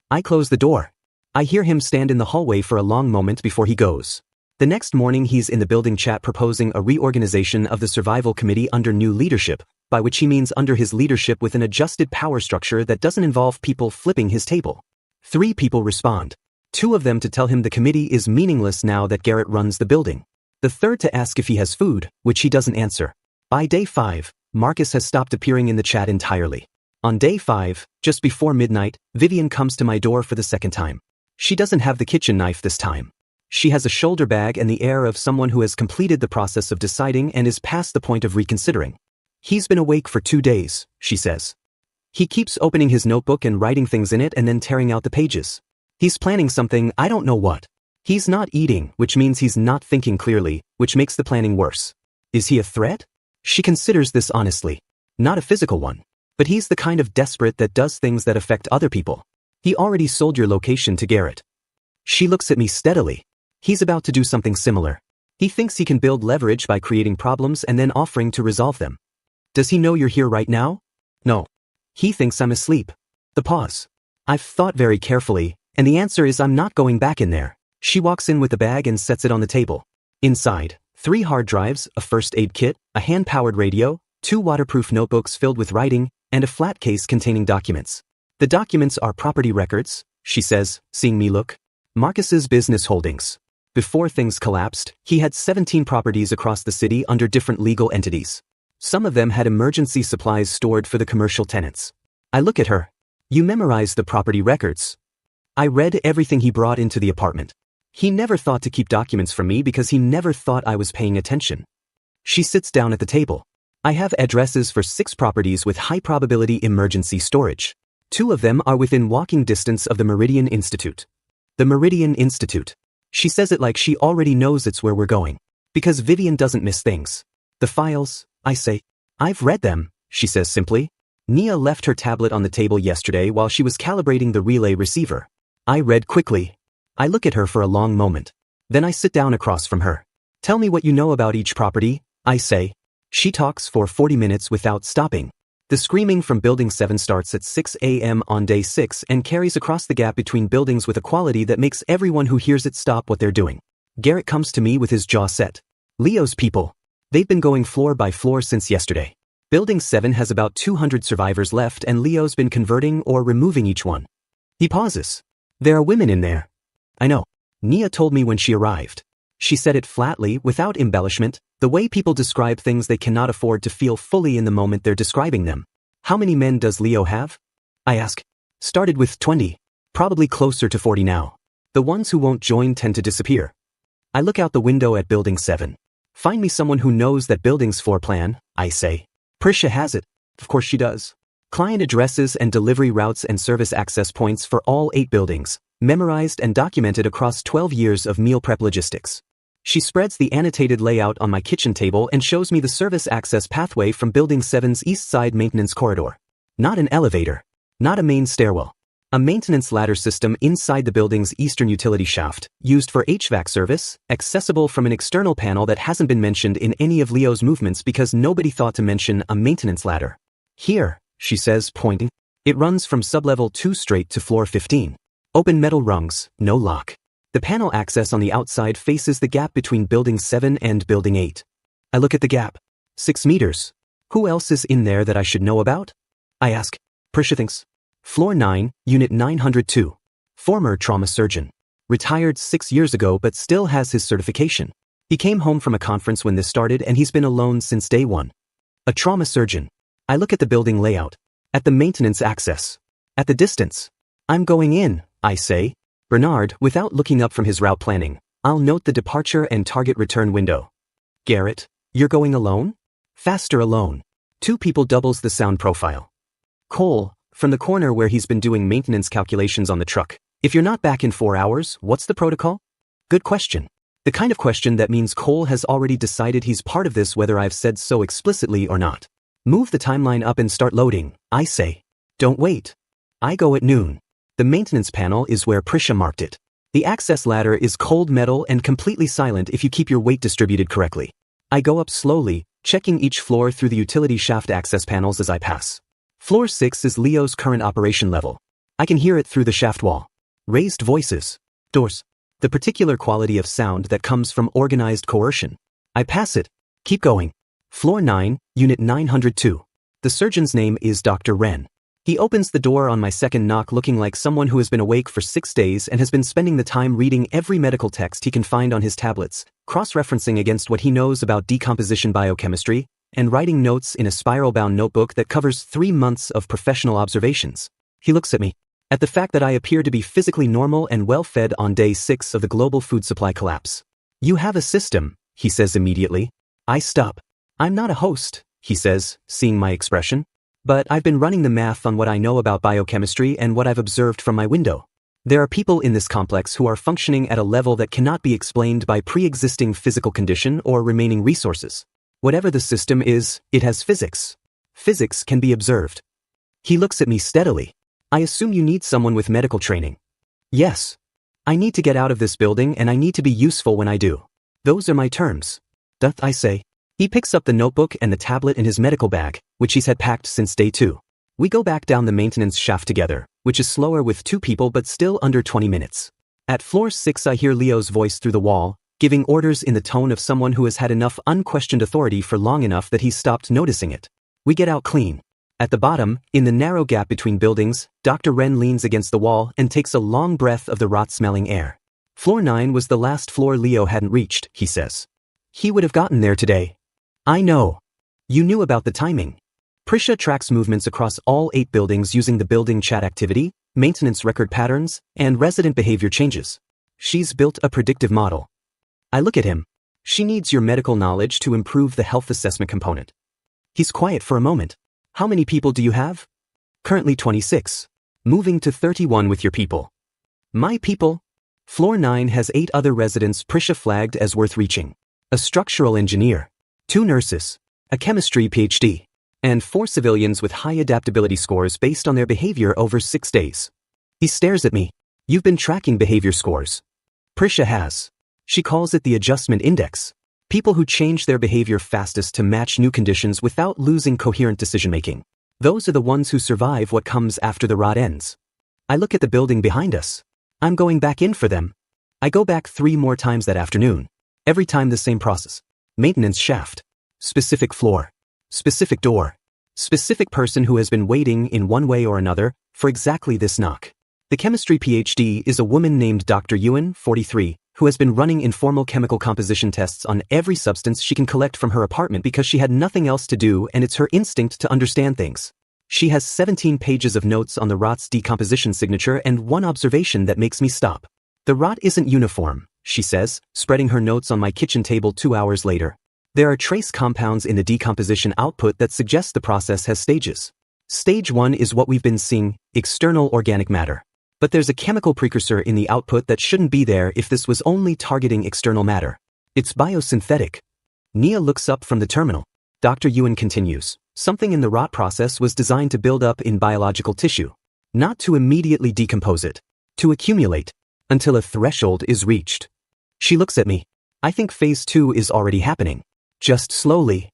Speaker 1: I close the door. I hear him stand in the hallway for a long moment before he goes. The next morning he's in the building chat proposing a reorganization of the survival committee under new leadership, by which he means under his leadership with an adjusted power structure that doesn't involve people flipping his table. 3 people respond. 2 of them to tell him the committee is meaningless now that Garrett runs the building. The third to ask if he has food, which he doesn't answer. By day 5, Marcus has stopped appearing in the chat entirely. On day 5, just before midnight, Vivian comes to my door for the second time. She doesn't have the kitchen knife this time. She has a shoulder bag and the air of someone who has completed the process of deciding and is past the point of reconsidering. He's been awake for 2 days, she says. He keeps opening his notebook and writing things in it and then tearing out the pages. He's planning something, I don't know what. He's not eating, which means he's not thinking clearly, which makes the planning worse. Is he a threat? She considers this honestly. Not a physical one. But he's the kind of desperate that does things that affect other people. He already sold your location to Garrett. She looks at me steadily. He's about to do something similar. He thinks he can build leverage by creating problems and then offering to resolve them. Does he know you're here right now? No. He thinks I'm asleep. The pause. I've thought very carefully, and the answer is I'm not going back in there. She walks in with the bag and sets it on the table. Inside, 3 hard drives, a first aid kit, a hand-powered radio, 2 waterproof notebooks filled with writing, and a flat case containing documents. The documents are property records, she says, seeing me look. Marcus's business holdings. Before things collapsed, he had 17 properties across the city under different legal entities. Some of them had emergency supplies stored for the commercial tenants. I look at her. You memorized the property records. I read everything he brought into the apartment. He never thought to keep documents from me because he never thought I was paying attention. She sits down at the table. I have addresses for 6 properties with high probability emergency storage. 2 of them are within walking distance of the Meridian Institute. The Meridian Institute. She says it like she already knows it's where we're going. Because Vivian doesn't miss things. The files, I say. I've read them, she says simply. Nia left her tablet on the table yesterday while she was calibrating the relay receiver. I read quickly. I look at her for a long moment. Then I sit down across from her. Tell me what you know about each property, I say. She talks for 40 minutes without stopping. The screaming from Building 7 starts at 6 a.m. on day 6 and carries across the gap between buildings with a quality that makes everyone who hears it stop what they're doing. Garrett comes to me with his jaw set. Leo's people. They've been going floor by floor since yesterday. Building 7 has about 200 survivors left and Leo's been converting or removing each one. He pauses. There are women in there. I know. Nia told me when she arrived. She said it flatly, without embellishment, the way people describe things they cannot afford to feel fully in the moment they're describing them. How many men does Leo have? I ask. Started with 20. Probably closer to 40 now. The ones who won't join tend to disappear. I look out the window at Building 7. Find me someone who knows that building's floor plan, I say. Prisha has it. Of course she does. Client addresses and delivery routes and service access points for all 8 buildings, memorized and documented across 12 years of meal prep logistics. She spreads the annotated layout on my kitchen table and shows me the service access pathway from Building 7's east side maintenance corridor. Not an elevator. Not a main stairwell. A maintenance ladder system inside the building's eastern utility shaft, used for HVAC service, accessible from an external panel that hasn't been mentioned in any of Leo's movements because nobody thought to mention a maintenance ladder. Here, she says, pointing. It runs from sublevel 2 straight to floor 15. Open metal rungs, no lock. The panel access on the outside faces the gap between Building 7 and Building 8. I look at the gap. 6 meters. Who else is in there that I should know about? I ask. Prisha thinks. Floor 9, Unit 902. Former trauma surgeon. Retired 6 years ago but still has his certification. He came home from a conference when this started and he's been alone since day 1. A trauma surgeon. I look at the building layout. At the maintenance access. At the distance. I'm going in, I say. Bernard, without looking up from his route planning, I'll note the departure and target return window. Garrett, you're going alone? Faster alone. 2 people doubles the sound profile. Cole, from the corner where he's been doing maintenance calculations on the truck. If you're not back in 4 hours, what's the protocol? Good question. The kind of question that means Cole has already decided he's part of this whether I've said so explicitly or not. Move the timeline up and start loading, I say. Don't wait. I go at noon. The maintenance panel is where Prisha marked it. The access ladder is cold metal and completely silent if you keep your weight distributed correctly. I go up slowly, checking each floor through the utility shaft access panels as I pass. Floor 6 is Leo's current operation level. I can hear it through the shaft wall. Raised voices. Doors. The particular quality of sound that comes from organized coercion. I pass it. Keep going. Floor 9, Unit 902. The surgeon's name is Dr. Wren. He opens the door on my second knock looking like someone who has been awake for 6 days and has been spending the time reading every medical text he can find on his tablets, cross-referencing against what he knows about decomposition biochemistry, and writing notes in a spiral-bound notebook that covers 3 months of professional observations. He looks at me. At the fact that I appear to be physically normal and well-fed on day 6 of the global food supply collapse. You have a system, he says immediately. I stop. I'm not a host, he says, seeing my expression. But I've been running the math on what I know about biochemistry and what I've observed from my window. There are people in this complex who are functioning at a level that cannot be explained by pre-existing physical condition or remaining resources. Whatever the system is, it has physics. Physics can be observed. He looks at me steadily. I assume you need someone with medical training. Yes. I need to get out of this building and I need to be useful when I do. Those are my terms. Doth I say. He picks up the notebook and the tablet in his medical bag, which he's had packed since day 2. We go back down the maintenance shaft together, which is slower with 2 people but still under 20 minutes. At floor 6 I hear Leo's voice through the wall, giving orders in the tone of someone who has had enough unquestioned authority for long enough that he's stopped noticing it. We get out clean. At the bottom, in the narrow gap between buildings, Dr. Wren leans against the wall and takes a long breath of the rot-smelling air. Floor 9 was the last floor Leo hadn't reached, he says. He would have gotten there today. I know. You knew about the timing. Prisha tracks movements across all 8 buildings using the building chat activity, maintenance record patterns, and resident behavior changes. She's built a predictive model. I look at him. She needs your medical knowledge to improve the health assessment component. He's quiet for a moment. How many people do you have? Currently 26. Moving to 31 with your people. My people? Floor 9 has 8 other residents Prisha flagged as worth reaching. A structural engineer, 2 nurses, a chemistry PhD, and 4 civilians with high adaptability scores based on their behavior over 6 days. He stares at me. You've been tracking behavior scores. Prisha has. She calls it the adjustment index. People who change their behavior fastest to match new conditions without losing coherent decision-making. Those are the ones who survive what comes after the rot ends. I look at the building behind us. I'm going back in for them. I go back 3 more times that afternoon. Every time the same process. Maintenance shaft. Specific floor. Specific door. Specific person who has been waiting in one way or another for exactly this knock. The chemistry PhD is a woman named Dr. Ewan, 43, who has been running informal chemical composition tests on every substance she can collect from her apartment because she had nothing else to do and it's her instinct to understand things. She has 17 pages of notes on the rot's decomposition signature and one observation that makes me stop. The rot isn't uniform, she says, spreading her notes on my kitchen table 2 hours later. There are trace compounds in the decomposition output that suggest the process has stages. Stage 1 is what we've been seeing, external organic matter. But there's a chemical precursor in the output that shouldn't be there if this was only targeting external matter. It's biosynthetic. Nia looks up from the terminal. Dr. Ewan continues. Something in the rot process was designed to build up in biological tissue. Not to immediately decompose it. To accumulate. Until a threshold is reached. She looks at me. I think phase 2 is already happening. Just slowly.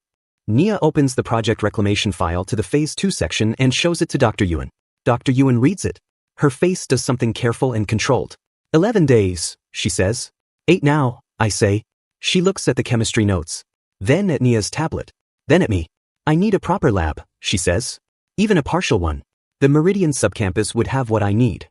Speaker 1: Nia opens the project reclamation file to the phase 2 section and shows it to Dr. Ewan. Dr. Ewan reads it. Her face does something careful and controlled. 11 days, she says. 8 now, I say. She looks at the chemistry notes. Then at Nia's tablet. Then at me. I need a proper lab, she says. Even a partial one. The Meridian subcampus would have what I need.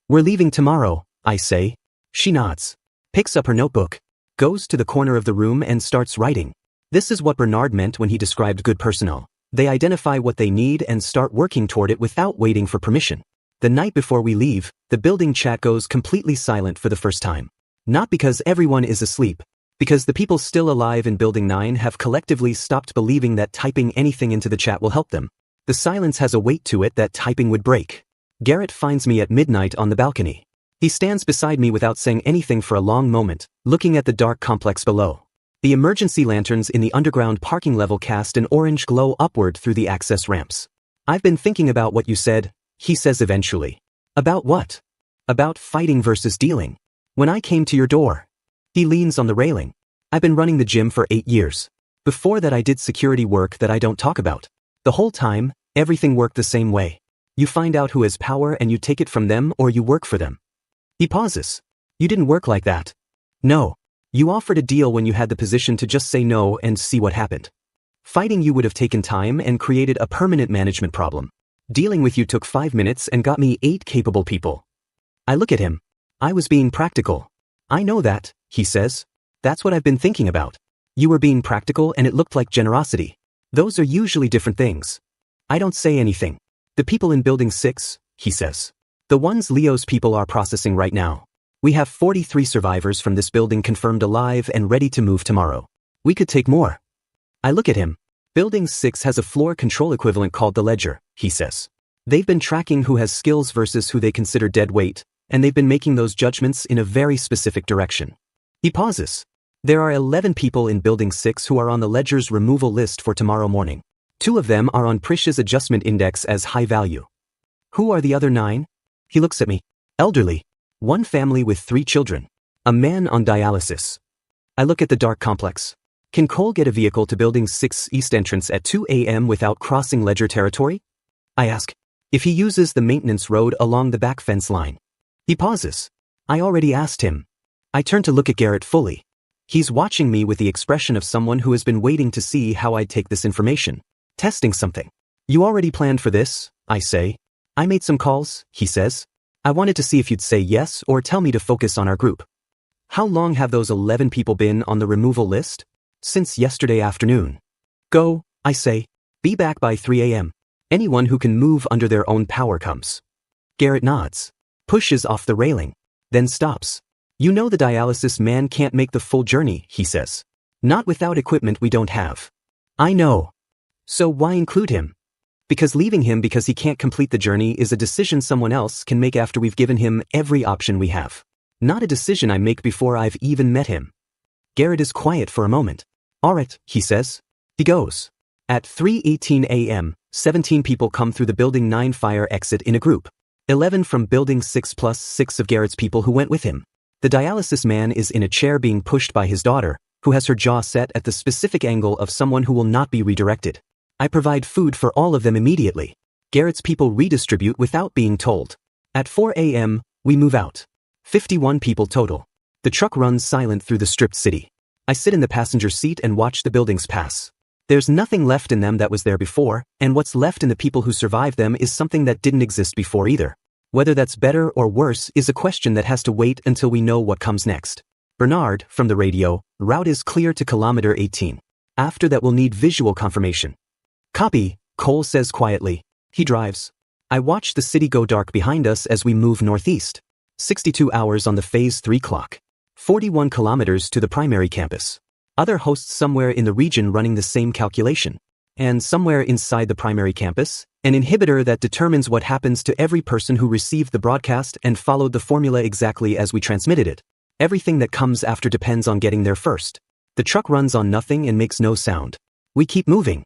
Speaker 1: We're leaving tomorrow, I say. She nods. Picks up her notebook. Goes to the corner of the room and starts writing. This is what Bernard meant when he described good personnel. They identify what they need and start working toward it without waiting for permission. The night before we leave, the building chat goes completely silent for the first time. Not because everyone is asleep, because the people still alive in Building 9 have collectively stopped believing that typing anything into the chat will help them. The silence has a weight to it that typing would break. Garrett finds me at midnight on the balcony. He stands beside me without saying anything for a long moment, looking at the dark complex below. The emergency lanterns in the underground parking level cast an orange glow upward through the access ramps. I've been thinking about what you said, he says eventually. About what? About fighting versus dealing. When I came to your door. He leans on the railing. I've been running the gym for 8 years. Before that I did security work that I don't talk about. The whole time, everything worked the same way. You find out who has power and you take it from them or you work for them. He pauses. You didn't work like that. No. You offered a deal when you had the position to just say no and see what happened. Fighting you would have taken time and created a permanent management problem. Dealing with you took 5 minutes and got me 8 capable people. I look at him. I was being practical. I know that, he says. That's what I've been thinking about. You were being practical and it looked like generosity. Those are usually different things. I don't say anything. The people in Building 6, he says. The ones Leo's people are processing right now. We have 43 survivors from this building confirmed alive and ready to move tomorrow. We could take more. I look at him. Building 6 has a floor control equivalent called the ledger, he says. They've been tracking who has skills versus who they consider dead weight, and they've been making those judgments in a very specific direction. He pauses. There are 11 people in Building 6 who are on the ledger's removal list for tomorrow morning. 2 of them are on Prisha's adjustment index as high value. Who are the other 9? He looks at me. Elderly. 1 family with 3 children. A man on dialysis. I look at the dark complex. Can Cole get a vehicle to Building 6 East entrance at 2 a.m. without crossing ledger territory? I ask. If he uses the maintenance road along the back fence line. He pauses. I already asked him. I turn to look at Garrett fully. He's watching me with the expression of someone who has been waiting to see how I'd take this information. Testing something. You already planned for this, I say. I made some calls, he says. I wanted to see if you'd say yes or tell me to focus on our group. How long have those 11 people been on the removal list? Since yesterday afternoon. Go, I say, be back by 3 a.m. Anyone who can move under their own power comes. Garrett nods, pushes off the railing, then stops. You know the dialysis man can't make the full journey, he says. Not without equipment we don't have. I know. So why include him? Because leaving him because he can't complete the journey is a decision someone else can make after we've given him every option we have. Not a decision I make before I've even met him. Garrett is quiet for a moment. Alright, he says. He goes. At 3:18 a.m., 17 people come through the Building 9 fire exit in a group. 11 from Building 6 plus 6 of Garrett's people who went with him. The dialysis man is in a chair being pushed by his daughter, who has her jaw set at the specific angle of someone who will not be redirected. I provide food for all of them immediately. Garrett's people redistribute without being told. At 4 a.m., we move out. 51 people total. The truck runs silent through the stripped city. I sit in the passenger seat and watch the buildings pass. There's nothing left in them that was there before, and what's left in the people who survive them is something that didn't exist before either. Whether that's better or worse is a question that has to wait until we know what comes next. Bernard, from the radio, route is clear to kilometer 18. After that we'll need visual confirmation. Copy, Cole says quietly. He drives. I watch the city go dark behind us as we move northeast. 62 hours on the Phase 3 clock. 41 kilometers to the primary campus. Other hosts somewhere in the region running the same calculation. And somewhere inside the primary campus, an inhibitor that determines what happens to every person who received the broadcast and followed the formula exactly as we transmitted it. Everything that comes after depends on getting there first. The truck runs on nothing and makes no sound. We keep moving.